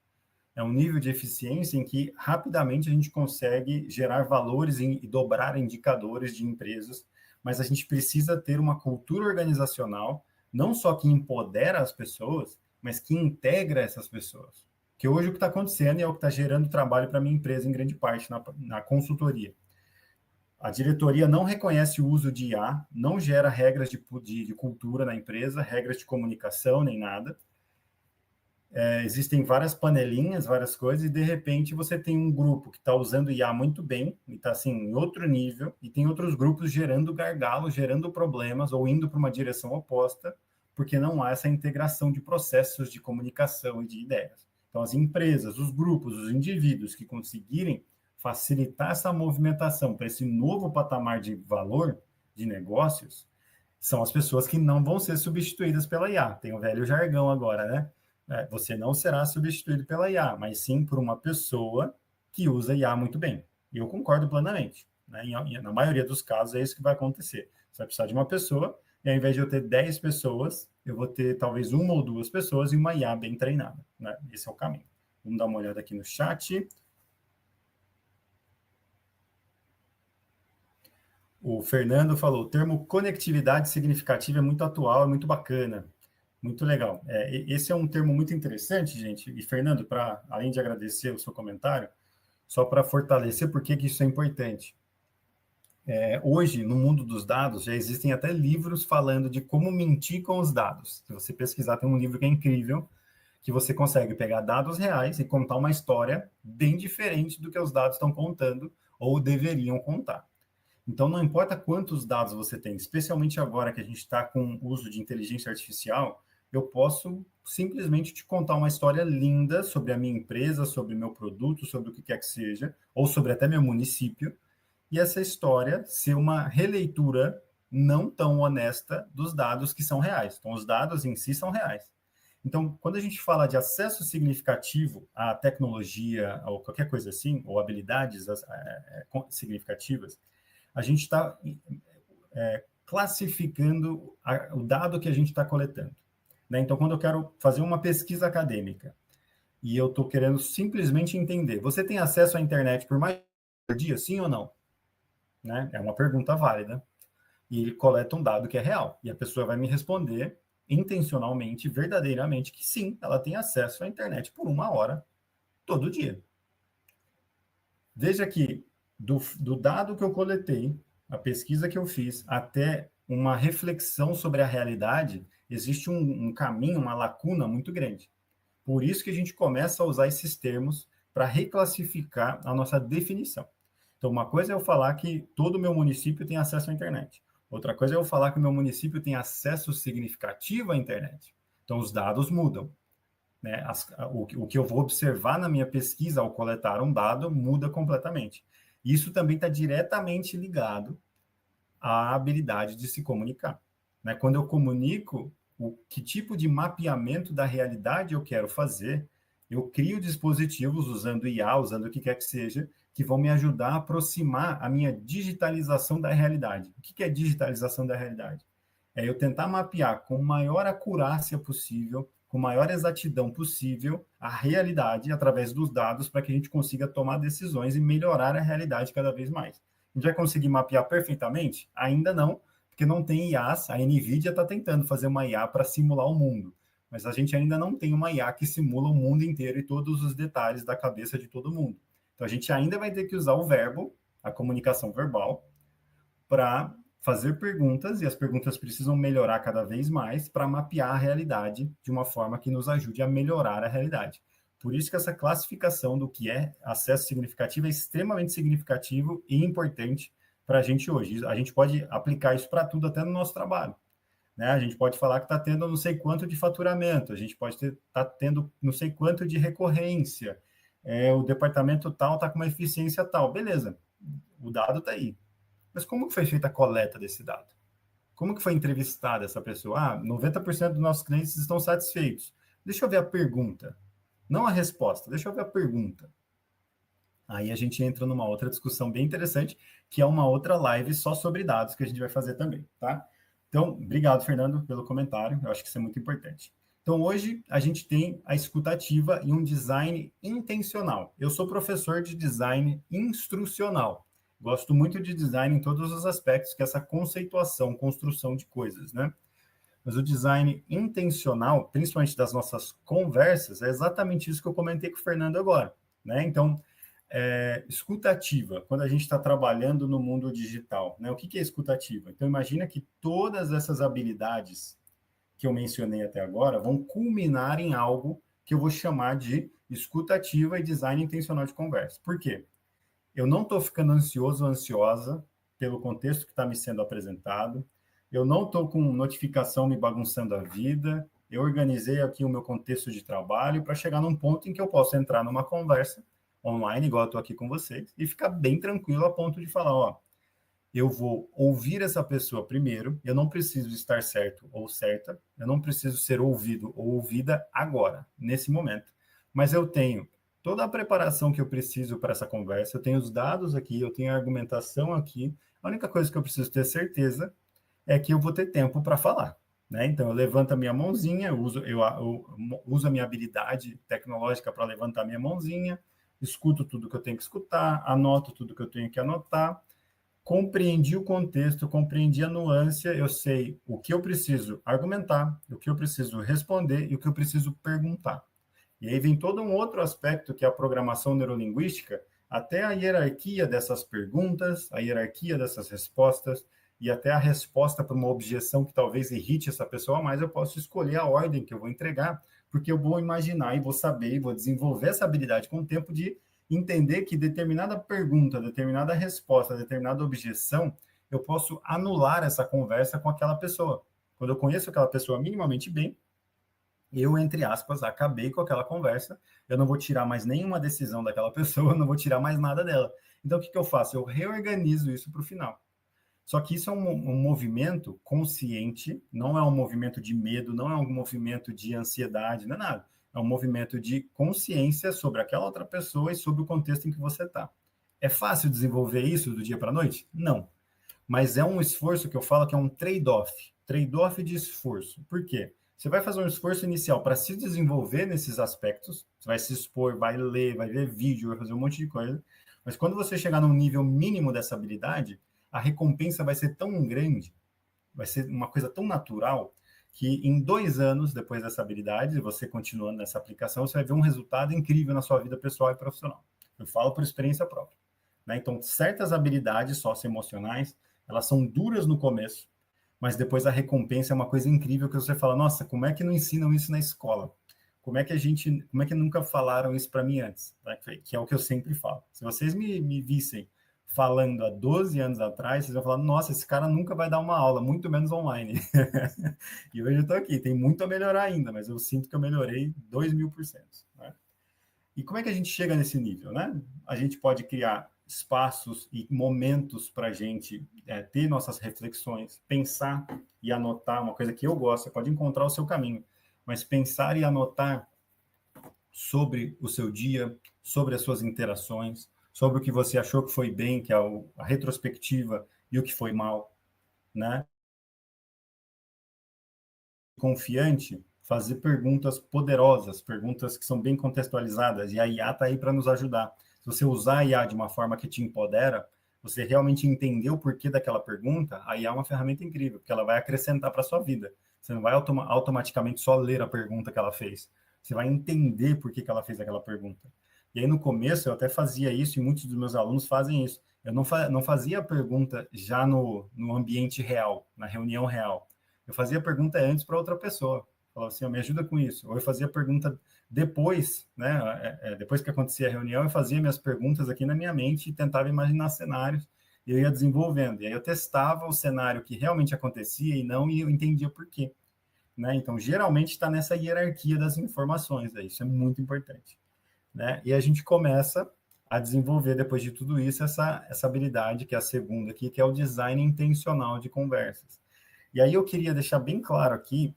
É um nível de eficiência em que rapidamente a gente consegue gerar valores e dobrar indicadores de empresas, mas a gente precisa ter uma cultura organizacional, não só que empodera as pessoas, mas que integra essas pessoas. Que hoje o que está acontecendo é o que está gerando trabalho para a minha empresa, em grande parte, na consultoria. A diretoria não reconhece o uso de IA, não gera regras de cultura na empresa, regras de comunicação, nem nada. Existem várias panelinhas, várias coisas, e de repente você tem um grupo que está usando IA muito bem, e está assim, em outro nível, e tem outros grupos gerando gargalos, gerando problemas, ou indo para uma direção oposta, porque não há essa integração de processos de comunicação e de ideias. Então, as empresas, os grupos, os indivíduos que conseguirem facilitar essa movimentação para esse novo patamar de valor de negócios, são as pessoas que não vão ser substituídas pela IA. Tem o velho jargão agora, né? Você não será substituído pela IA, mas sim por uma pessoa que usa IA muito bem. E eu concordo plenamente. Né? Na maioria dos casos é isso que vai acontecer. Você vai precisar de uma pessoa, e ao invés de eu ter 10 pessoas, eu vou ter talvez uma ou duas pessoas e uma IA bem treinada. Né? Esse é o caminho. Vamos dar uma olhada aqui no chat. O Fernando falou, o termo conectividade significativa é muito atual, é muito bacana. Muito legal. Esse é um termo muito interessante, gente. E, Fernando, além de agradecer o seu comentário, só para fortalecer por que isso é importante. Hoje, no mundo dos dados, já existem até livros falando de como mentir com os dados. Se você pesquisar, tem um livro que é incrível, que você consegue pegar dados reais e contar uma história bem diferente do que os dados estão contando ou deveriam contar. Então, não importa quantos dados você tem, especialmente agora que a gente está com o uso de inteligência artificial, eu posso simplesmente te contar uma história linda sobre a minha empresa, sobre o meu produto, sobre o que quer que seja, ou sobre até meu município, e essa história ser uma releitura não tão honesta dos dados que são reais. Então, os dados em si são reais. Então, quando a gente fala de acesso significativo à tecnologia, ou qualquer coisa assim, ou habilidades significativas, a gente está classificando o dado que a gente está coletando. Né? Então, quando eu quero fazer uma pesquisa acadêmica e eu estou querendo simplesmente entender, você tem acesso à internet por mais por dia, sim ou não? Né? É uma pergunta válida. E ele coleta um dado que é real. E a pessoa vai me responder intencionalmente, verdadeiramente, que sim, ela tem acesso à internet por 1 hora, todo dia. Veja que do dado que eu coletei, a pesquisa que eu fiz, até uma reflexão sobre a realidade, existe um caminho, uma lacuna muito grande. Por isso que a gente começa a usar esses termos para reclassificar a nossa definição. Então, uma coisa é eu falar que todo o meu município tem acesso à internet. Outra coisa é eu falar que o meu município tem acesso significativo à internet. Então, os dados mudam. Né? O que eu vou observar na minha pesquisa ao coletar um dado muda completamente. Isso também está diretamente ligado à habilidade de se comunicar. Né? Quando eu comunico que tipo de mapeamento da realidade eu quero fazer, eu crio dispositivos usando IA, usando o que quer que seja, que vão me ajudar a aproximar a minha digitalização da realidade. O que é digitalização da realidade? É eu tentar mapear com maior acurácia possível, com maior exatidão possível, a realidade através dos dados para que a gente consiga tomar decisões e melhorar a realidade cada vez mais. A gente vai conseguir mapear perfeitamente? Ainda não, porque não tem IAs. A NVIDIA está tentando fazer uma IA para simular o mundo, mas a gente ainda não tem uma IA que simula o mundo inteiro e todos os detalhes da cabeça de todo mundo. Então, a gente ainda vai ter que usar o verbo, a comunicação verbal, para fazer perguntas, e as perguntas precisam melhorar cada vez mais para mapear a realidade de uma forma que nos ajude a melhorar a realidade. Por isso que essa classificação do que é acesso significativo é extremamente significativo e importante para a gente hoje. A gente pode aplicar isso para tudo, até no nosso trabalho. né? A gente pode falar que está tendo não sei quanto de faturamento, a gente pode estar tendo não sei quanto de recorrência, o departamento tal está com uma eficiência tal. Beleza, o dado está aí. Mas como que foi feita a coleta desse dado? Como que foi entrevistada essa pessoa? 90% dos nossos clientes estão satisfeitos. Deixa eu ver a pergunta. Não a resposta, deixa eu ver a pergunta. Aí a gente entra numa outra discussão bem interessante, que é uma outra live só sobre dados que a gente vai fazer também, tá? Então, obrigado, Fernando, pelo comentário. Eu acho que isso é muito importante. Então, hoje a gente tem a escutativa e um design intencional. Eu sou professor de design instrucional. Gosto muito de design em todos os aspectos, que é essa conceituação, construção de coisas, né? Mas o design intencional, principalmente das nossas conversas, é exatamente isso que eu comentei com o Fernando agora, né? Então, escutativa, quando a gente está trabalhando no mundo digital, né? O que é escutativa? Então, imagina que todas essas habilidades que eu mencionei até agora vão culminar em algo que eu vou chamar de escutativa e design intencional de conversa. Por quê? Eu não estou ficando ansioso ou ansiosa pelo contexto que está me sendo apresentado, eu não estou com notificação me bagunçando a vida, eu organizei aqui o meu contexto de trabalho para chegar num ponto em que eu posso entrar numa conversa online, igual eu estou aqui com vocês, e ficar bem tranquilo a ponto de falar, ó, eu vou ouvir essa pessoa primeiro, eu não preciso estar certo ou certa, eu não preciso ser ouvido ou ouvida agora, nesse momento, mas eu tenho toda a preparação que eu preciso para essa conversa, eu tenho os dados aqui, eu tenho a argumentação aqui, a única coisa que eu preciso ter certeza é que eu vou ter tempo para falar. Né? Então, eu levanto a minha mãozinha, eu uso a minha habilidade tecnológica para levantar a minha mãozinha, escuto tudo que eu tenho que escutar, anoto tudo que eu tenho que anotar, compreendi o contexto, compreendi a nuance, eu sei o que eu preciso argumentar, o que eu preciso responder e o que eu preciso perguntar. E aí vem todo um outro aspecto que é a programação neurolinguística, até a hierarquia dessas perguntas, a hierarquia dessas respostas, e até a resposta para uma objeção que talvez irrite essa pessoa, mas eu posso escolher a ordem que eu vou entregar, porque eu vou imaginar e vou saber e vou desenvolver essa habilidade com o tempo de entender que determinada pergunta, determinada resposta, determinada objeção, eu posso anular essa conversa com aquela pessoa. Quando eu conheço aquela pessoa minimamente bem, eu, entre aspas, acabei com aquela conversa, eu não vou tirar mais nenhuma decisão daquela pessoa, não vou tirar mais nada dela. Então, o que eu faço? Eu reorganizo isso para o final. Só que isso é um movimento consciente, não é um movimento de medo, não é um movimento de ansiedade, não é nada. É um movimento de consciência sobre aquela outra pessoa e sobre o contexto em que você está. É fácil desenvolver isso do dia para a noite? Não. Mas é um esforço que eu falo que é um trade-off de esforço. Por quê? Você vai fazer um esforço inicial para se desenvolver nesses aspectos, você vai se expor, vai ler, vai ver vídeo, vai fazer um monte de coisa, mas quando você chegar num nível mínimo dessa habilidade, a recompensa vai ser tão grande, vai ser uma coisa tão natural, que em 2 anos depois dessa habilidade, você continuando nessa aplicação, você vai ver um resultado incrível na sua vida pessoal e profissional. Eu falo por experiência própria. Né? Então, certas habilidades socioemocionais, elas são duras no começo, mas depois a recompensa é uma coisa incrível que você fala, nossa, como é que não ensinam isso na escola? Como é que nunca falaram isso para mim antes? Que é o que eu sempre falo. Se vocês me vissem falando há 12 anos atrás, vocês vão falar, nossa, esse cara nunca vai dar uma aula, muito menos online. E hoje eu estou aqui, tem muito a melhorar ainda, mas eu sinto que eu melhorei 2000%. Né? E como é que a gente chega nesse nível? Né? A gente pode criar espaços e momentos para a gente ter nossas reflexões, pensar e anotar, uma coisa que eu gosto, você pode encontrar o seu caminho, mas pensar e anotar sobre o seu dia, sobre as suas interações, sobre o que você achou que foi bem, que é a retrospectiva, e o que foi mal, né? Confiante, fazer perguntas poderosas, perguntas que são bem contextualizadas, e a IA está aí para nos ajudar. Se você usar a IA de uma forma que te empodera, você realmente entender o porquê daquela pergunta, a IA é uma ferramenta incrível, porque ela vai acrescentar para a sua vida. Você não vai automaticamente só ler a pergunta que ela fez. Você vai entender por que ela fez aquela pergunta. E aí, no começo, eu até fazia isso, e muitos dos meus alunos fazem isso. Eu não fazia a pergunta já no ambiente real, na reunião real. Eu fazia a pergunta antes para outra pessoa. Falava assim, me ajuda com isso. Ou eu fazia a pergunta depois, né? Depois que acontecia a reunião, eu fazia minhas perguntas aqui na minha mente e tentava imaginar cenários. eu ia desenvolvendo. E aí eu testava o cenário que realmente acontecia e eu entendia por quê. Né? Então, geralmente está nessa hierarquia das informações, isso é muito importante. Né? E a gente começa a desenvolver, depois de tudo isso, essa habilidade, que é a segunda aqui, que é o design intencional de conversas. E aí eu queria deixar bem claro aqui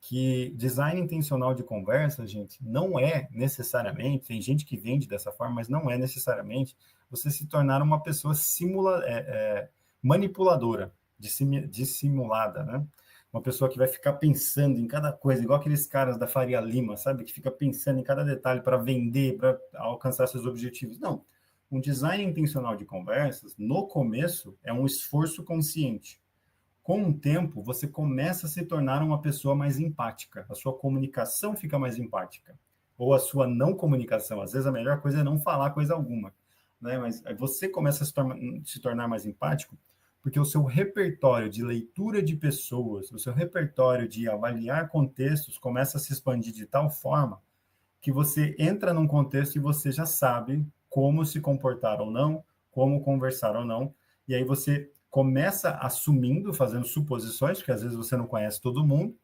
que design intencional de conversa, gente, não é necessariamente, tem gente que vende dessa forma, mas não é necessariamente você se tornar uma pessoa manipuladora, dissimulada, né? Uma pessoa que vai ficar pensando em cada coisa, igual aqueles caras da Faria Lima, sabe? Que fica pensando em cada detalhe para vender, para alcançar seus objetivos. Não. Um design intencional de conversas, no começo, é um esforço consciente. Com o tempo, você começa a se tornar uma pessoa mais empática. A sua comunicação fica mais empática. Ou a sua não comunicação. Às vezes a melhor coisa é não falar coisa alguma. Né? Mas você começa a se tornar mais empático porque o seu repertório de leitura de pessoas, o seu repertório de avaliar contextos começa a se expandir de tal forma que você entra num contexto e você já sabe como se comportar ou não, como conversar ou não, e aí você começa assumindo, fazendo suposições, porque às vezes você não conhece todo mundo,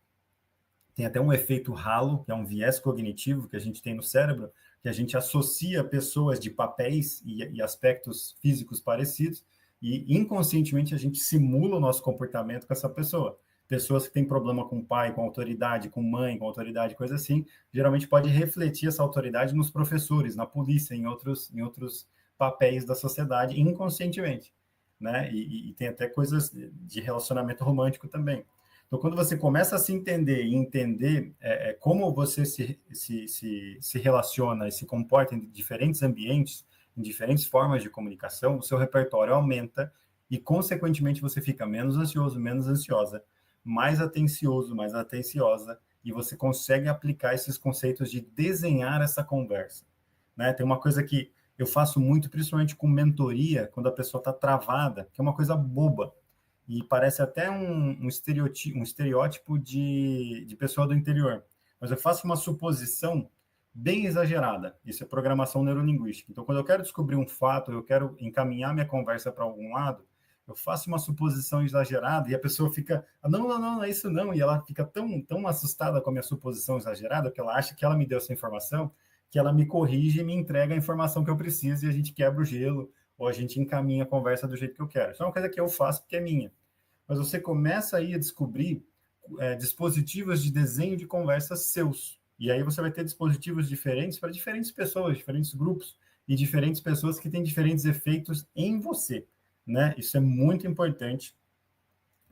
tem até um efeito halo, que é um viés cognitivo que a gente tem no cérebro, que a gente associa pessoas de papéis e aspectos físicos parecidos, e inconscientemente a gente simula o nosso comportamento com essa pessoa. Pessoas que têm problema com pai, com autoridade, com mãe, com autoridade, coisa assim, geralmente pode refletir essa autoridade nos professores, na polícia, em outros papéis da sociedade, inconscientemente. Né? E tem até coisas de relacionamento romântico também. Então, quando você começa a se entender e entender como você se relaciona e se comporta em diferentes ambientes, em diferentes formas de comunicação, o seu repertório aumenta e, consequentemente, você fica menos ansioso, menos ansiosa, mais atencioso, mais atenciosa, e você consegue aplicar esses conceitos de desenhar essa conversa. Né? Tem uma coisa que eu faço muito, principalmente com mentoria, quando a pessoa está travada, que é uma coisa boba, e parece até um estereótipo de pessoa do interior. Mas eu faço uma suposição bem exagerada. Isso é programação neurolinguística. Então, quando eu quero descobrir um fato, eu quero encaminhar minha conversa para algum lado, eu faço uma suposição exagerada e a pessoa fica, não, não, não, é isso não. E ela fica tão assustada com a minha suposição exagerada, que ela acha que ela me deu essa informação, que ela me corrige e me entrega a informação que eu preciso e a gente quebra o gelo, ou a gente encaminha a conversa do jeito que eu quero. Isso é uma coisa que eu faço porque é minha. Mas você começa aí a descobrir dispositivos de desenho de conversas seus. E aí você vai ter dispositivos diferentes para diferentes pessoas, diferentes grupos, e diferentes pessoas que têm diferentes efeitos em você. Né? Isso é muito importante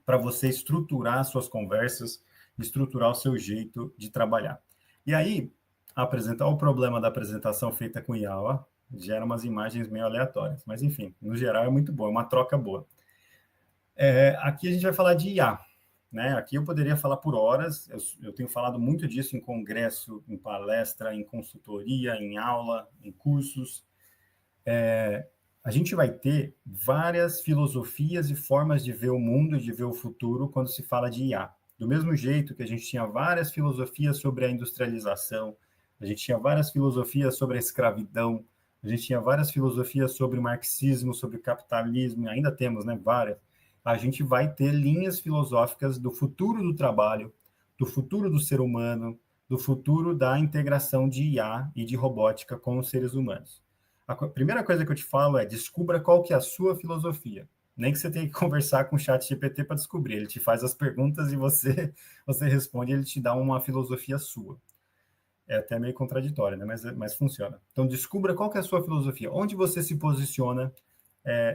para você estruturar suas conversas, estruturar o seu jeito de trabalhar. E aí, apresentar o problema da apresentação feita com IA, ó, gera umas imagens meio aleatórias. Mas, enfim, no geral é muito bom, é uma troca boa. Aqui a gente vai falar de IA. Né? Aqui eu poderia falar por horas, eu tenho falado muito disso em congresso, em palestra, em consultoria, em aula, em cursos. A gente vai ter várias filosofias e formas de ver o mundo e de ver o futuro quando se fala de IA. Do mesmo jeito que a gente tinha várias filosofias sobre a industrialização, a gente tinha várias filosofias sobre a escravidão, a gente tinha várias filosofias sobre o marxismo, sobre o capitalismo, e ainda temos, né, várias. A gente vai ter linhas filosóficas do futuro do trabalho, do futuro do ser humano, do futuro da integração de IA e de robótica com os seres humanos. A primeira coisa que eu te falo é descubra qual que é a sua filosofia. Nem que você tenha que conversar com o chat GPT para descobrir. Ele te faz as perguntas e você responde, ele te dá uma filosofia sua. É até meio contraditório, né? Mas funciona. Então, descubra qual que é a sua filosofia. Onde você se posiciona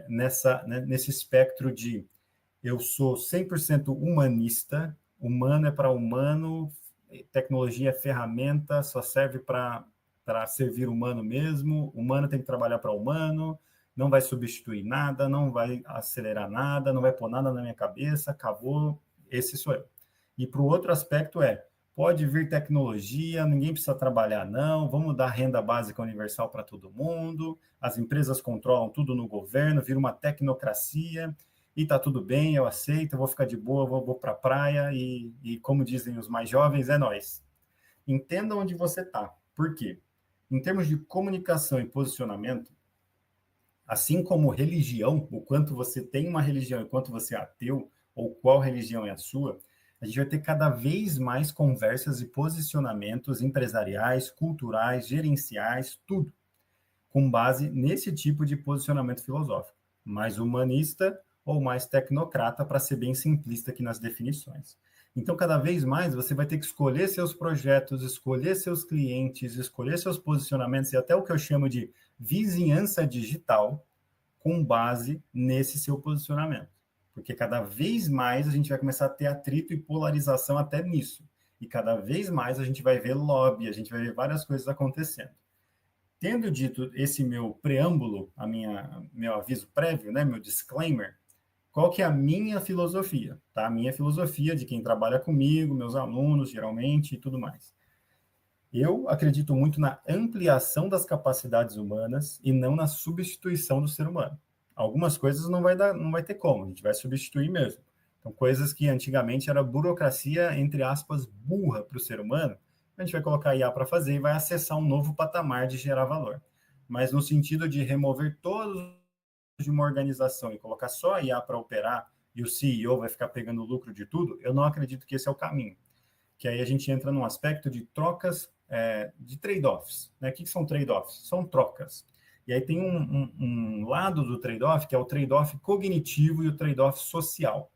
nesse espectro de eu sou 100% humanista, humano é para humano, tecnologia é ferramenta, só serve para servir humano mesmo, humano tem que trabalhar para humano, não vai substituir nada, não vai acelerar nada, não vai pôr nada na minha cabeça, acabou, esse sou eu. E para o outro aspecto pode vir tecnologia, ninguém precisa trabalhar não, vamos dar renda básica universal para todo mundo, as empresas controlam tudo no governo, vira uma tecnocracia, e tá tudo bem, eu aceito, eu vou ficar de boa, vou para a praia, e como dizem os mais jovens, é nóis. Entenda onde você está. Por quê? Em termos de comunicação e posicionamento, Assim como religião, o quanto você tem uma religião e quanto você é ateu, ou qual religião é a sua, a gente vai ter cada vez mais conversas e posicionamentos empresariais, culturais, gerenciais, tudo com base nesse tipo de posicionamento filosófico, mais humanista ou mais tecnocrata, para ser bem simplista aqui nas definições. Então, cada vez mais você vai ter que escolher seus projetos, escolher seus clientes, escolher seus posicionamentos e até o que eu chamo de vizinhança digital com base nesse seu posicionamento. Porque cada vez mais a gente vai começar a ter atrito e polarização até nisso. E cada vez mais a gente vai ver lobby, a gente vai ver várias coisas acontecendo. Tendo dito esse meu preâmbulo, meu aviso prévio, né, meu disclaimer, qual que é a minha filosofia, tá? A minha filosofia de quem trabalha comigo, meus alunos, geralmente, e tudo mais. Eu acredito muito na ampliação das capacidades humanas e não na substituição do ser humano. Algumas coisas não vai ter como, a gente vai substituir mesmo. Então, coisas que antigamente era burocracia, entre aspas, burra para o ser humano, a gente vai colocar IA para fazer e vai acessar um novo patamar de gerar valor. Mas no sentido de remover todos de uma organização e colocar só a IA para operar e o CEO vai ficar pegando o lucro de tudo, eu não acredito que esse é o caminho. Que aí a gente entra num aspecto de trocas, de trade-offs. Né? O que são trade-offs? São trocas. E aí tem um lado do trade-off, que é o trade-off cognitivo e o trade-off social.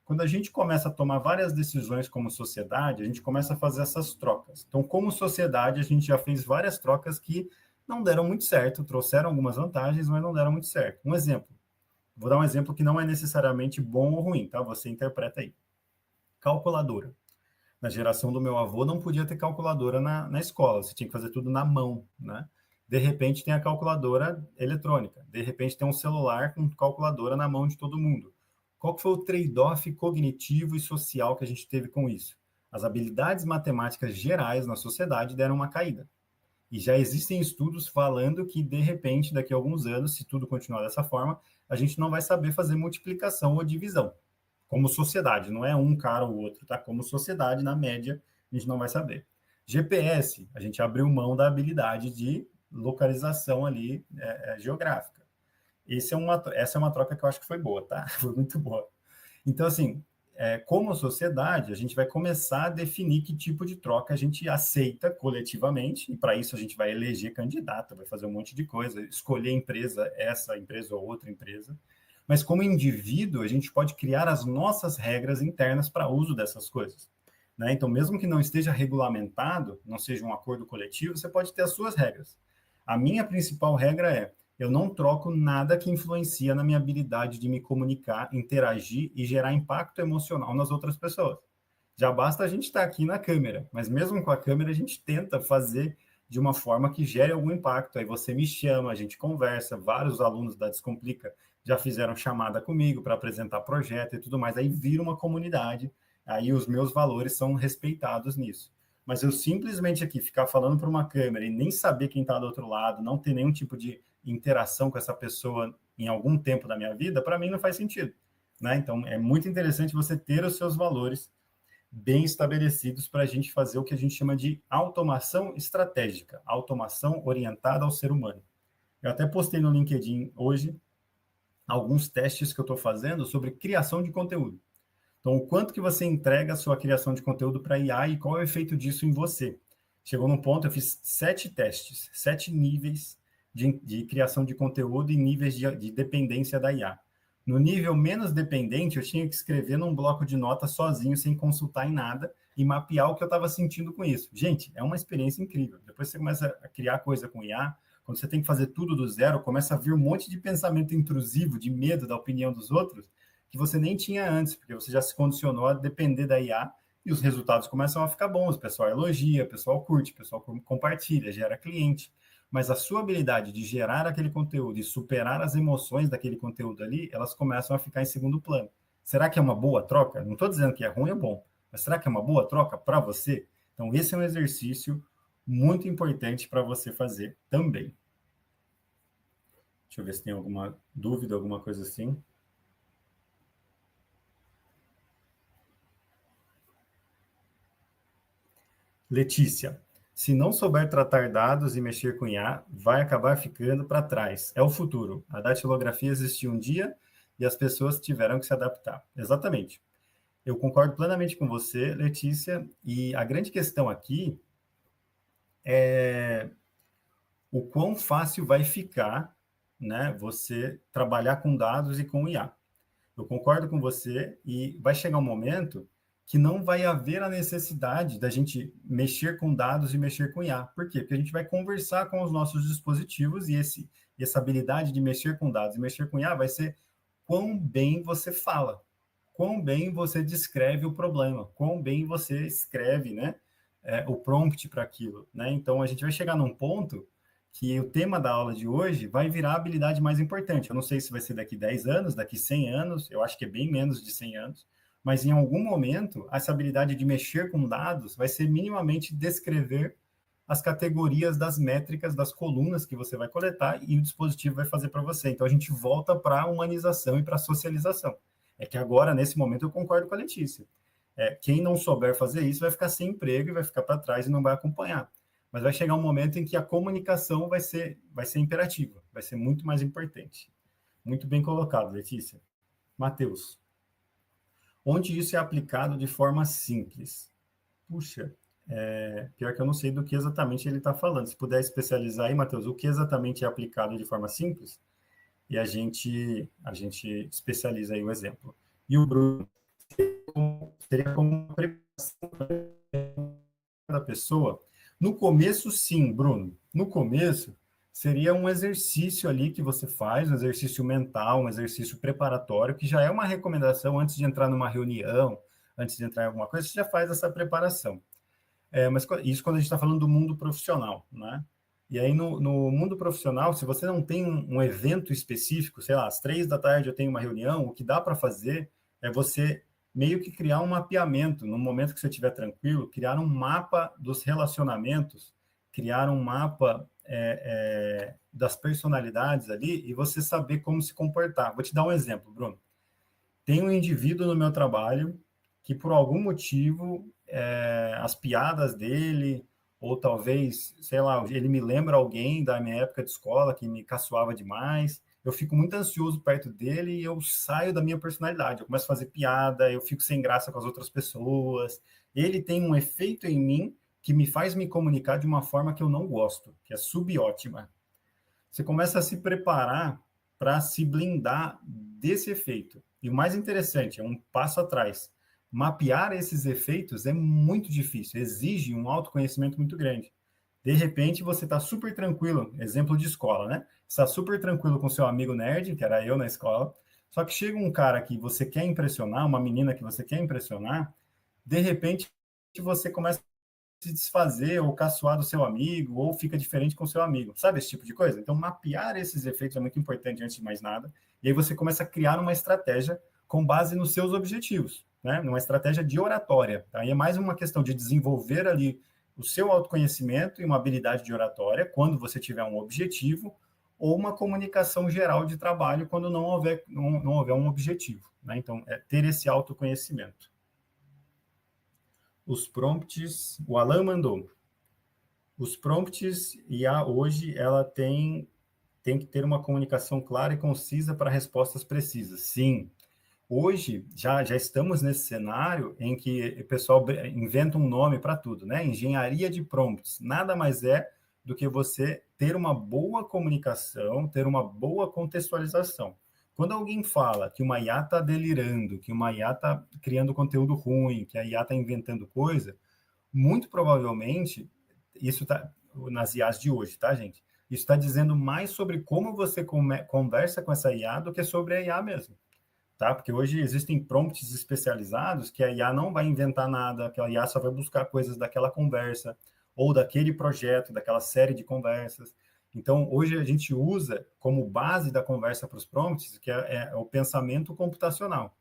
Quando a gente começa a tomar várias decisões como sociedade, a gente começa a fazer essas trocas. Então, como sociedade, a gente já fez várias trocas que não deram muito certo, trouxeram algumas vantagens, mas não deram muito certo. Um exemplo. Vou dar um exemplo que não é necessariamente bom ou ruim, tá? Você interpreta aí. Calculadora. Na geração do meu avô, não podia ter calculadora na escola, você tinha que fazer tudo na mão, né? De repente tem a calculadora eletrônica, de repente tem um celular com calculadora na mão de todo mundo. Qual que foi o trade-off cognitivo e social que a gente teve com isso? As habilidades matemáticas gerais na sociedade deram uma caída. E já existem estudos falando que, de repente, daqui a alguns anos, se tudo continuar dessa forma, a gente não vai saber fazer multiplicação ou divisão. Como sociedade, não é um cara ou outro, tá? Como sociedade, na média, a gente não vai saber. GPS, a gente abriu mão da habilidade de localização ali geográfica. Essa é uma troca que eu acho que foi boa, tá? Foi muito boa. Então, assim, como sociedade, a gente vai começar a definir que tipo de troca a gente aceita coletivamente, e para isso a gente vai eleger candidato, vai fazer um monte de coisa, escolher empresa, essa empresa ou outra empresa. Mas como indivíduo, a gente pode criar as nossas regras internas para uso dessas coisas. Né? Então, mesmo que não esteja regulamentado, não seja um acordo coletivo, você pode ter as suas regras. A minha principal regra é: eu não troco nada que influencia na minha habilidade de me comunicar, interagir e gerar impacto emocional nas outras pessoas. Já basta a gente estar aqui na câmera, mas mesmo com a câmera a gente tenta fazer de uma forma que gere algum impacto. Aí você me chama, a gente conversa, vários alunos da Descomplica já fizeram chamada comigo para apresentar projeto e tudo mais, aí vira uma comunidade, aí os meus valores são respeitados nisso. Mas eu simplesmente aqui ficar falando para uma câmera e nem saber quem está do outro lado, não ter nenhum tipo de interação com essa pessoa em algum tempo da minha vida, para mim não faz sentido. Né? Então, é muito interessante você ter os seus valores bem estabelecidos para a gente fazer o que a gente chama de automação estratégica, automação orientada ao ser humano. Eu até postei no LinkedIn hoje alguns testes que eu estou fazendo sobre criação de conteúdo. Então, o quanto que você entrega a sua criação de conteúdo para a IA e qual é o efeito disso em você. Chegou num ponto, eu fiz 7 testes, 7 níveis de criação de conteúdo e níveis de dependência da IA. No nível menos dependente, eu tinha que escrever num bloco de notas sozinho, sem consultar em nada, e mapear o que eu estava sentindo com isso. Gente, é uma experiência incrível. Depois você começa a criar coisa com IA, quando você tem que fazer tudo do zero, começa a vir um monte de pensamento intrusivo, de medo da opinião dos outros, que você nem tinha antes, porque você já se condicionou a depender da IA, e os resultados começam a ficar bons. O pessoal elogia, o pessoal curte, o pessoal compartilha, gera cliente. Mas a sua habilidade de gerar aquele conteúdo e superar as emoções daquele conteúdo ali, elas começam a ficar em segundo plano. Será que é uma boa troca? Não estou dizendo que é ruim, é bom, mas será que é uma boa troca para você? Então, esse é um exercício muito importante para você fazer também. Deixa eu ver se tem alguma dúvida, alguma coisa assim. Letícia, Se não souber tratar dados e mexer com IA, vai acabar ficando para trás. É o futuro. A datilografia existiu um dia e as pessoas tiveram que se adaptar. Exatamente. Eu concordo plenamente com você, Letícia, e a grande questão aqui é o quão fácil vai ficar, né, você trabalhar com dados e com IA. Eu concordo com você e vai chegar um momento que não vai haver a necessidade da gente mexer com dados e mexer com IA. Por quê? Porque a gente vai conversar com os nossos dispositivos e essa habilidade de mexer com dados e mexer com IA vai ser quão bem você fala, quão bem você descreve o problema, quão bem você escreve, né, o prompt para aquilo, né? Então a gente vai chegar num ponto que o tema da aula de hoje vai virar a habilidade mais importante. Eu não sei se vai ser daqui 10 anos, daqui 100 anos, eu acho que é bem menos de 100 anos, mas em algum momento essa habilidade de mexer com dados vai ser minimamente descrever as categorias das métricas, das colunas que você vai coletar e o dispositivo vai fazer para você. Então a gente volta para a humanização e para a socialização. É que agora, nesse momento, eu concordo com a Letícia. Quem não souber fazer isso vai ficar sem emprego e vai ficar para trás e não vai acompanhar. Mas vai chegar um momento em que a comunicação vai ser imperativa, vai ser muito mais importante. Muito bem colocado, Letícia. Matheus, onde isso é aplicado de forma simples? Puxa, pior que eu não sei do que exatamente ele está falando. Se puder especializar aí, Matheus, o que exatamente é aplicado de forma simples, e a gente especializa aí o exemplo. E o Bruno, seria como uma preparação da pessoa. No começo, sim, Bruno. No começo, seria um exercício ali que você faz, um exercício mental, um exercício preparatório, que já é uma recomendação antes de entrar numa reunião, antes de entrar em alguma coisa, você já faz essa preparação. Mas isso quando a gente está falando do mundo profissional, né? E aí, no mundo profissional, se você não tem um evento específico, sei lá, às 3 da tarde eu tenho uma reunião, o que dá para fazer é você meio que criar um mapeamento, no momento que você estiver tranquilo, criar um mapa dos relacionamentos, criar um mapa das personalidades ali e você saber como se comportar. Vou te dar um exemplo, Bruno. Tem um indivíduo no meu trabalho que, por algum motivo, as piadas dele, ou talvez, sei lá, ele me lembra alguém da minha época de escola que me caçoava demais. Eu fico muito ansioso perto dele e eu saio da minha personalidade. Eu começo a fazer piada, eu fico sem graça com as outras pessoas. Ele tem um efeito em mim que me faz me comunicar de uma forma que eu não gosto, que é subótima. Você começa a se preparar para se blindar desse efeito. E o mais interessante, é um passo atrás. Mapear esses efeitos é muito difícil, exige um autoconhecimento muito grande. De repente, você está super tranquilo, exemplo de escola, né? Está super tranquilo com seu amigo nerd, que era eu na escola, só que chega um cara que você quer impressionar, uma menina que você quer impressionar, de repente você começa se desfazer ou caçoar do seu amigo, ou fica diferente com o seu amigo. Sabe esse tipo de coisa? Então, mapear esses efeitos é muito importante antes de mais nada. E aí você começa a criar uma estratégia com base nos seus objetivos, né? Numa estratégia de oratória. Aí é mais uma questão de desenvolver ali o seu autoconhecimento e uma habilidade de oratória quando você tiver um objetivo, ou uma comunicação geral de trabalho quando não houver um objetivo, né? Então, ter esse autoconhecimento. Os prompts, o Alan mandou. Os prompts IA hoje ela tem que ter uma comunicação clara e concisa para respostas precisas. Sim, hoje já estamos nesse cenário em que o pessoal inventa um nome para tudo, né? Engenharia de prompts. Nada mais é do que você ter uma boa comunicação, ter uma boa contextualização. Quando alguém fala que uma IA está delirando, que uma IA está criando conteúdo ruim, que a IA está inventando coisa, muito provavelmente, isso está nas IAs de hoje, tá, gente? Isso está dizendo mais sobre como você conversa com essa IA do que sobre a IA mesmo, tá? Porque hoje existem prompts especializados que a IA não vai inventar nada, que a IA só vai buscar coisas daquela conversa ou daquele projeto, daquela série de conversas. Então, hoje a gente usa como base da conversa para os prompts, que é o pensamento computacional.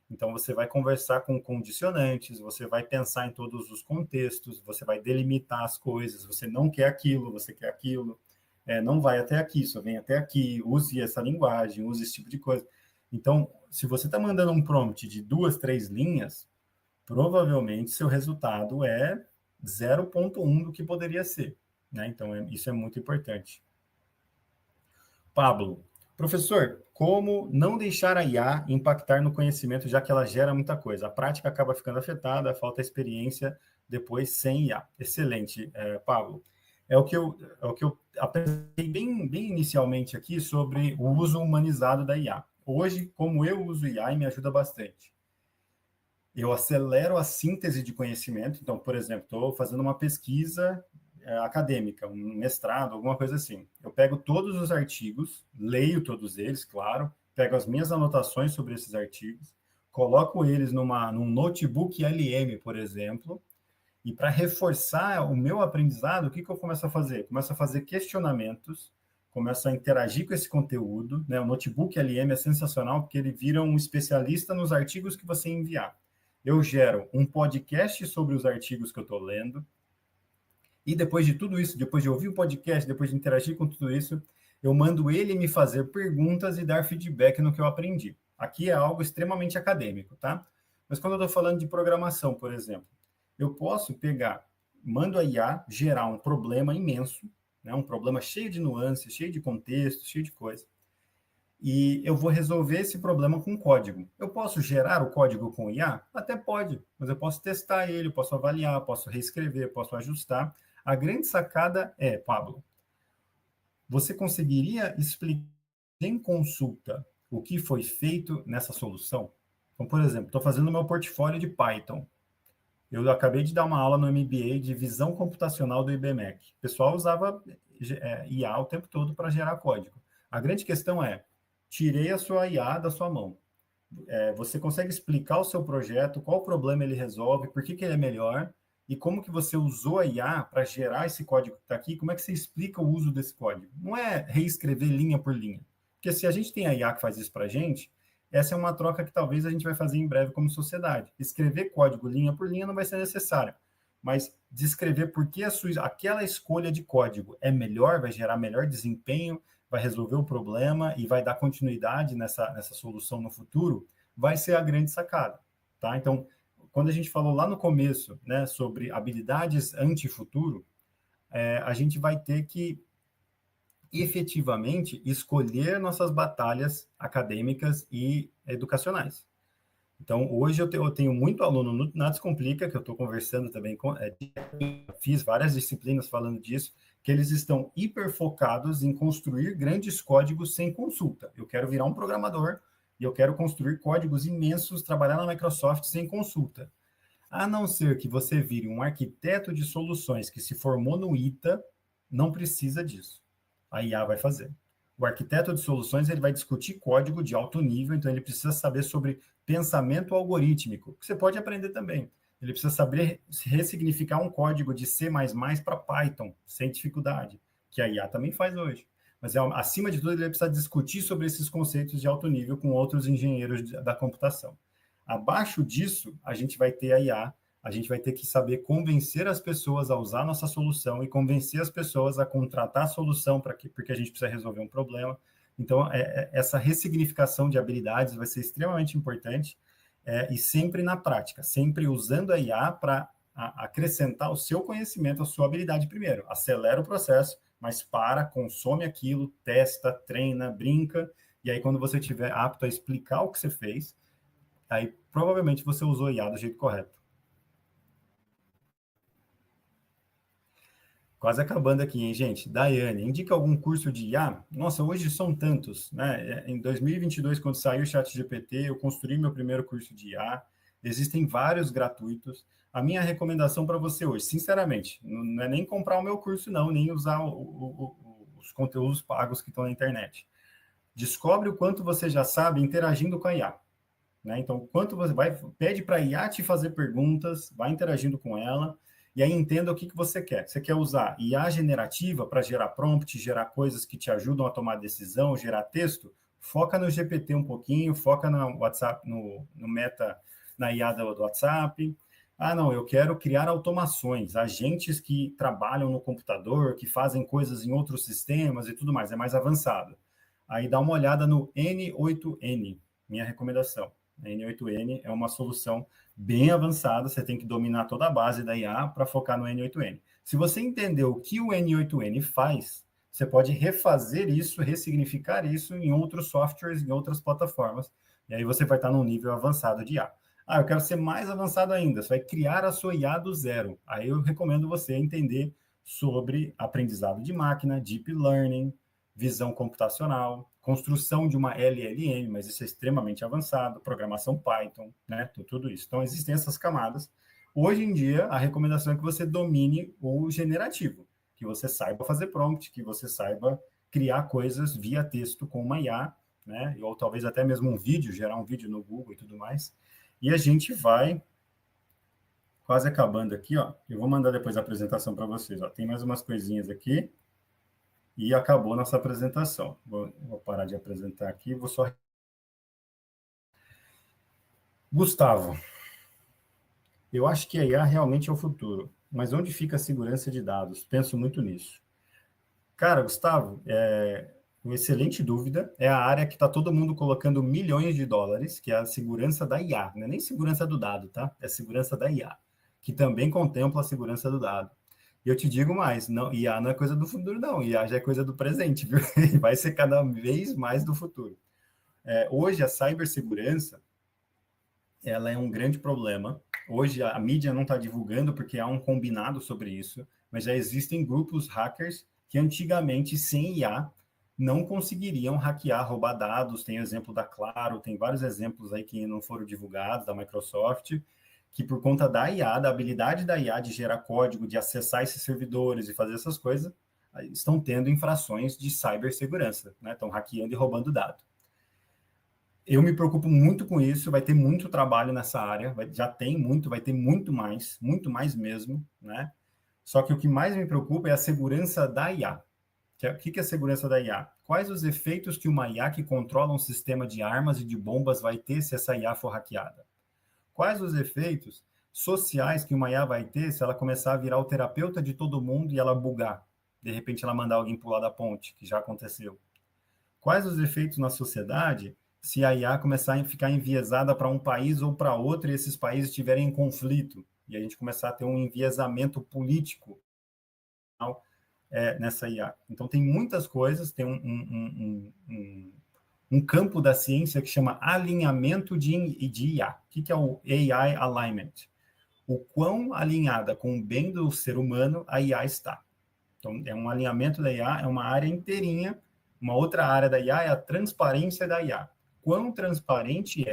Então, você vai conversar com condicionantes, você vai pensar em todos os contextos, você vai delimitar as coisas, você não quer aquilo, você quer aquilo, não vai até aqui, só vem até aqui, use essa linguagem, use esse tipo de coisa. Então, se você está mandando um prompt de 2, 3 linhas, provavelmente seu resultado é 0,1 do que poderia ser, né? Então, isso é muito importante. Pablo, professor, como não deixar a IA impactar no conhecimento, já que ela gera muita coisa? A prática acaba ficando afetada, falta experiência depois sem IA. Excelente, Pablo. É o que eu apresentei bem inicialmente aqui sobre o uso humanizado da IA. Hoje, como eu uso IA, me ajuda bastante. Eu acelero a síntese de conhecimento. Então, por exemplo, estou fazendo uma pesquisa acadêmica, um mestrado, alguma coisa assim. Eu pego todos os artigos, leio todos eles, claro, pego as minhas anotações sobre esses artigos, coloco eles num notebook LM, por exemplo, e para reforçar o meu aprendizado, o que eu começo a fazer? Começo a fazer questionamentos, começo a interagir com esse conteúdo, né? O notebook LM é sensacional porque ele vira um especialista nos artigos que você enviar. Eu gero um podcast sobre os artigos que eu estou lendo, e depois de tudo isso, depois de ouvir o podcast, depois de interagir com tudo isso, eu mando ele me fazer perguntas e dar feedback no que eu aprendi. Aqui é algo extremamente acadêmico, tá? Mas quando eu estou falando de programação, por exemplo, eu posso pegar, mando a IA gerar um problema imenso, né? Um problema cheio de nuances, cheio de contexto, cheio de coisa. E eu vou resolver esse problema com código. Eu posso gerar o código com IA? Até pode, mas eu posso testar ele, posso avaliar, posso reescrever, posso ajustar. A grande sacada é, Pablo, você conseguiria explicar em consulta o que foi feito nessa solução? Então, por exemplo, estou fazendo meu portfólio de Python. Eu acabei de dar uma aula no MBA de visão computacional do IBMEC. O pessoal usava IA o tempo todo para gerar código. A grande questão é, tirei a sua IA da sua mão. Você consegue explicar o seu projeto, qual problema ele resolve, por que ele é melhor, e como que você usou a IA para gerar esse código que está aqui, como é que você explica o uso desse código? Não é reescrever linha por linha. Porque se a gente tem a IA que faz isso para a gente, essa é uma troca que talvez a gente vai fazer em breve como sociedade. Escrever código linha por linha não vai ser necessário, mas descrever por que aquela escolha de código é melhor, vai gerar melhor desempenho, vai resolver o problema e vai dar continuidade nessa solução no futuro, vai ser a grande sacada, tá? Então, quando a gente falou lá no começo, né, sobre habilidades anti-futuro, a gente vai ter que efetivamente escolher nossas batalhas acadêmicas e educacionais. Então, hoje eu tenho muito aluno no Nada Descomplica, que eu estou conversando também com, fiz várias disciplinas falando disso, que eles estão hiperfocados em construir grandes códigos sem consulta. Eu quero virar um programador e eu quero construir códigos imensos, trabalhar na Microsoft sem consulta. A não ser que você vire um arquiteto de soluções que se formou no ITA, não precisa disso. A IA vai fazer. O arquiteto de soluções ele vai discutir código de alto nível, então ele precisa saber sobre pensamento algorítmico, que você pode aprender também. Ele precisa saber ressignificar um código de C++ para Python, sem dificuldade, que a IA também faz hoje. Mas, acima de tudo, ele precisa discutir sobre esses conceitos de alto nível com outros engenheiros da computação. Abaixo disso, a gente vai ter a IA, a gente vai ter que saber convencer as pessoas a usar a nossa solução e convencer as pessoas a contratar a solução porque a gente precisa resolver um problema. Então, essa ressignificação de habilidades vai ser extremamente importante e sempre na prática, sempre usando a IA para acrescentar o seu conhecimento, a sua habilidade primeiro. Acelera o processo, mas consome aquilo, testa, treina, brinca, e aí quando você estiver apto a explicar o que você fez, aí provavelmente você usou IA do jeito correto. Quase acabando aqui, hein, gente? Daiane, indica algum curso de IA? Nossa, hoje são tantos, né? Em 2022, quando saiu o ChatGPT, eu construí meu primeiro curso de IA. Existem vários gratuitos. A minha recomendação para você hoje, sinceramente, não é nem comprar o meu curso, não, nem usar os conteúdos pagos que estão na internet. Descobre o quanto você já sabe interagindo com a IA. Né? Então, quanto você pede para a IA te fazer perguntas, vai interagindo com ela, e aí entenda o que você quer. Você quer usar IA generativa para gerar prompt, gerar coisas que te ajudam a tomar decisão, gerar texto? Foca no GPT um pouquinho, foca no WhatsApp, no Meta, na IA do WhatsApp. Ah, não, eu quero criar automações, agentes que trabalham no computador, que fazem coisas em outros sistemas e tudo mais, é mais avançado. Aí dá uma olhada no N8N, minha recomendação. A N8N é uma solução bem avançada, você tem que dominar toda a base da IA para focar no N8N. Se você entender o que o N8N faz, você pode refazer isso, ressignificar isso em outros softwares, em outras plataformas, e aí você vai estar num nível avançado de IA. Ah, eu quero ser mais avançado ainda, você vai criar a sua IA do zero. Aí eu recomendo você entender sobre aprendizado de máquina, deep learning, visão computacional, construção de uma LLM, mas isso é extremamente avançado, programação Python, né? Tudo isso. Então, existem essas camadas. Hoje em dia, a recomendação é que você domine o generativo, que você saiba fazer prompt, que você saiba criar coisas via texto com uma IA, né? Ou talvez até mesmo um vídeo, gerar um vídeo no Google e tudo mais. E a gente vai quase acabando aqui, ó. Eu vou mandar depois a apresentação para vocês, ó. Tem mais umas coisinhas aqui. E acabou nossa apresentação. Vou parar de apresentar aqui, vou só... Gustavo, eu acho que a IA realmente é o futuro, mas onde fica a segurança de dados? Penso muito nisso. Cara, Gustavo, uma excelente dúvida. É a área que está todo mundo colocando milhões de dólares, que é a segurança da IA. Não é nem segurança do dado, tá? É a segurança da IA, que também contempla a segurança do dado. E eu te digo mais, não, IA não é coisa do futuro, não. IA já é coisa do presente, viu? Vai ser cada vez mais do futuro. Hoje, a cibersegurança, ela é um grande problema. Hoje, a mídia não está divulgando porque há um combinado sobre isso, mas já existem grupos hackers que antigamente, sem IA, não conseguiriam hackear, roubar dados. Tem exemplo da Claro, tem vários exemplos aí que não foram divulgados, da Microsoft, que por conta da IA, da habilidade da IA de gerar código, de acessar esses servidores e fazer essas coisas, estão tendo infrações de cibersegurança, né? Estão hackeando e roubando dados. Eu me preocupo muito com isso, vai ter muito trabalho nessa área, já tem muito, vai ter muito mais mesmo, né? Só que o que mais me preocupa é a segurança da IA. O que é a segurança da IA? Quais os efeitos que uma IA que controla um sistema de armas e de bombas vai ter se essa IA for hackeada? Quais os efeitos sociais que uma IA vai ter se ela começar a virar o terapeuta de todo mundo e ela bugar? De repente ela mandar alguém pular da ponte, que já aconteceu. Quais os efeitos na sociedade se a IA começar a ficar enviesada para um país ou para outro e esses países estiverem em conflito e a gente começar a ter um enviesamento político nessa IA? Então, tem muitas coisas, tem um campo da ciência que chama alinhamento de IA. O que é o AI Alignment? O quão alinhada com o bem do ser humano a IA está. Então, é um alinhamento da IA, é uma área inteirinha. Uma outra área da IA é a transparência da IA. Quão transparente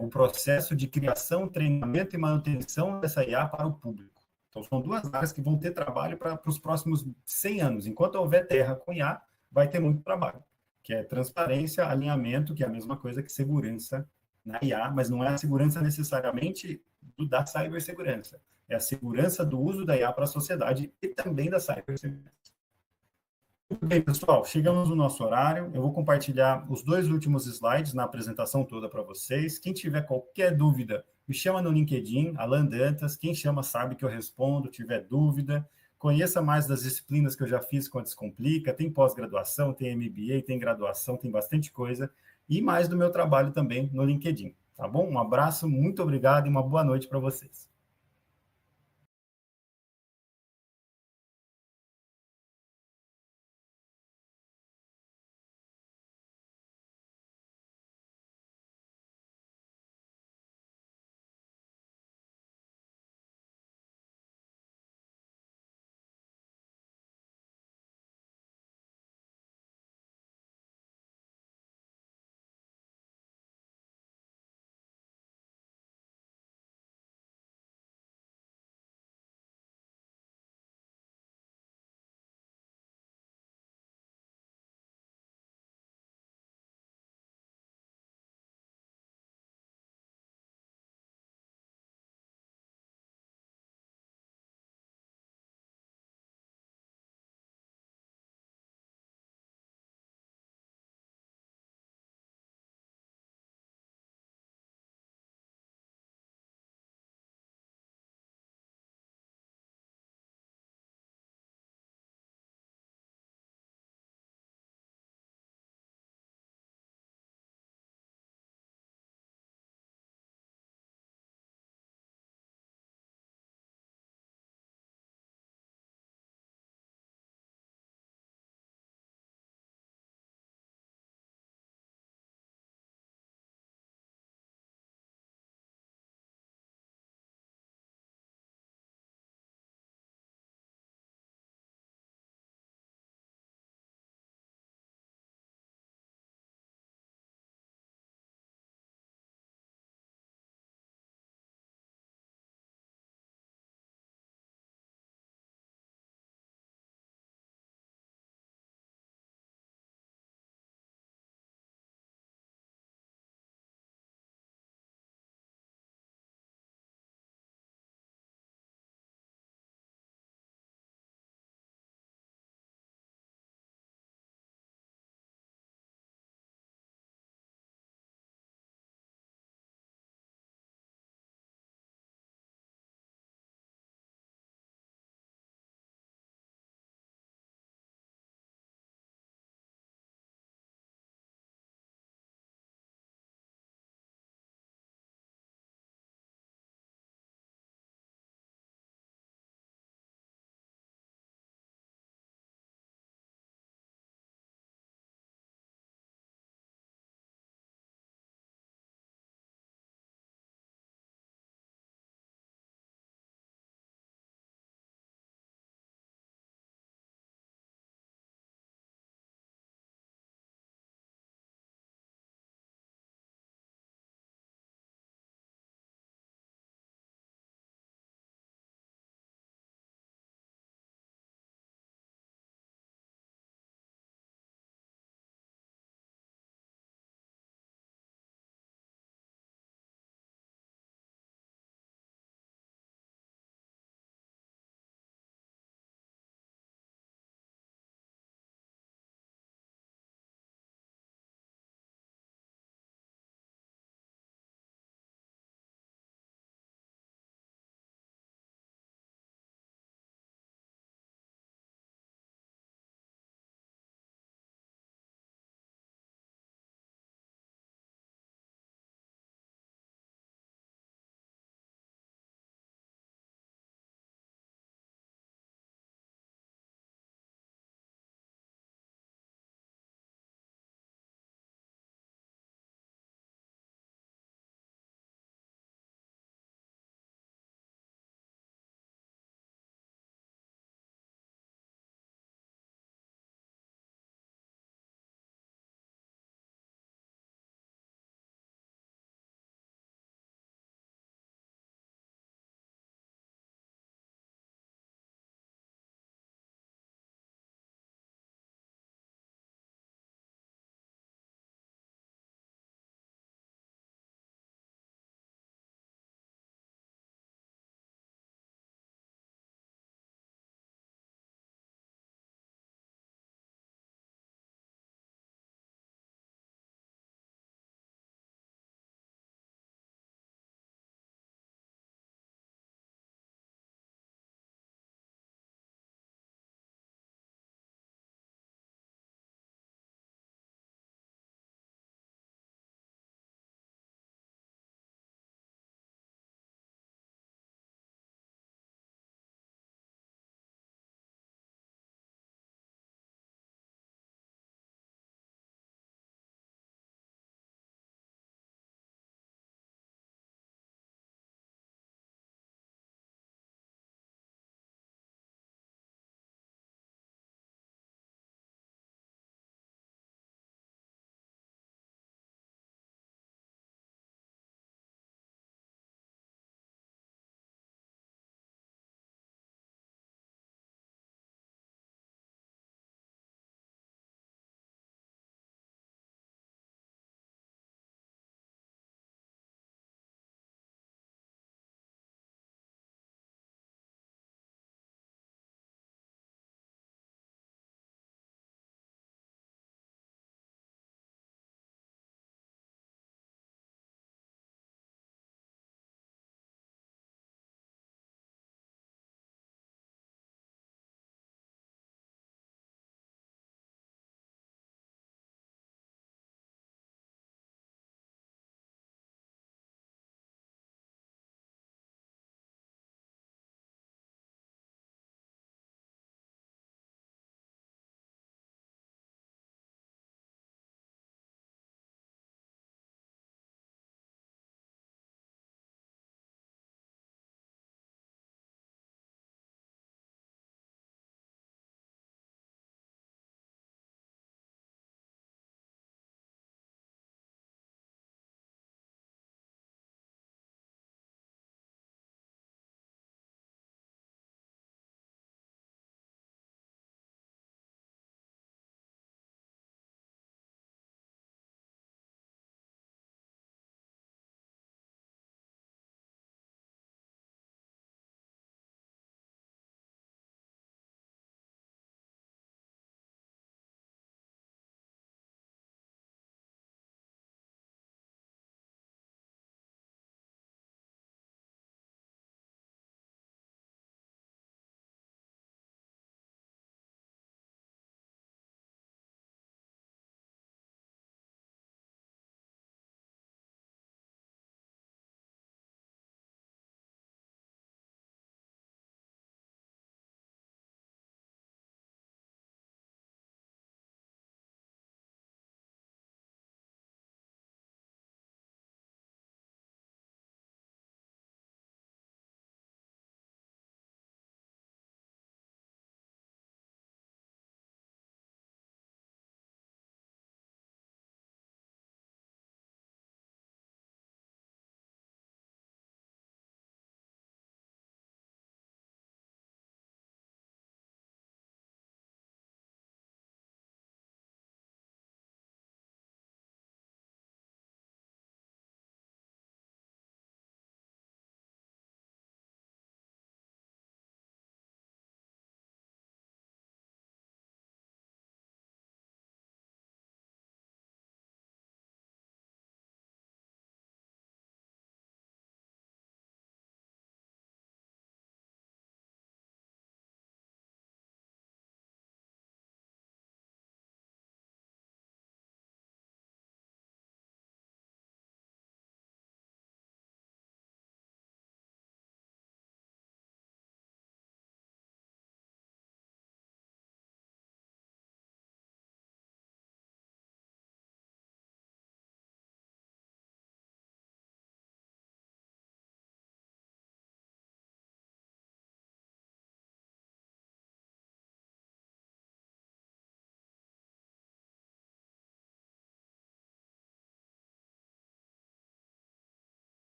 o processo de criação, treinamento e manutenção dessa IA para o público. Então, são duas áreas que vão ter trabalho para os próximos 100 anos. Enquanto houver terra com IA, vai ter muito trabalho, que é transparência, alinhamento, que é a mesma coisa que segurança na IA, mas não é a segurança necessariamente da cibersegurança. É a segurança do uso da IA para a sociedade e também da cibersegurança. Muito bem, pessoal, chegamos no nosso horário. Eu vou compartilhar os 2 últimos slides na apresentação toda para vocês. Quem tiver qualquer dúvida, me chama no LinkedIn, Alan Dantas. Quem chama sabe que eu respondo, tiver dúvida. Conheça mais das disciplinas que eu já fiz com a Descomplica. Tem pós-graduação, tem MBA, tem graduação, tem bastante coisa. E mais do meu trabalho também no LinkedIn, tá bom? Um abraço, muito obrigado e uma boa noite para vocês.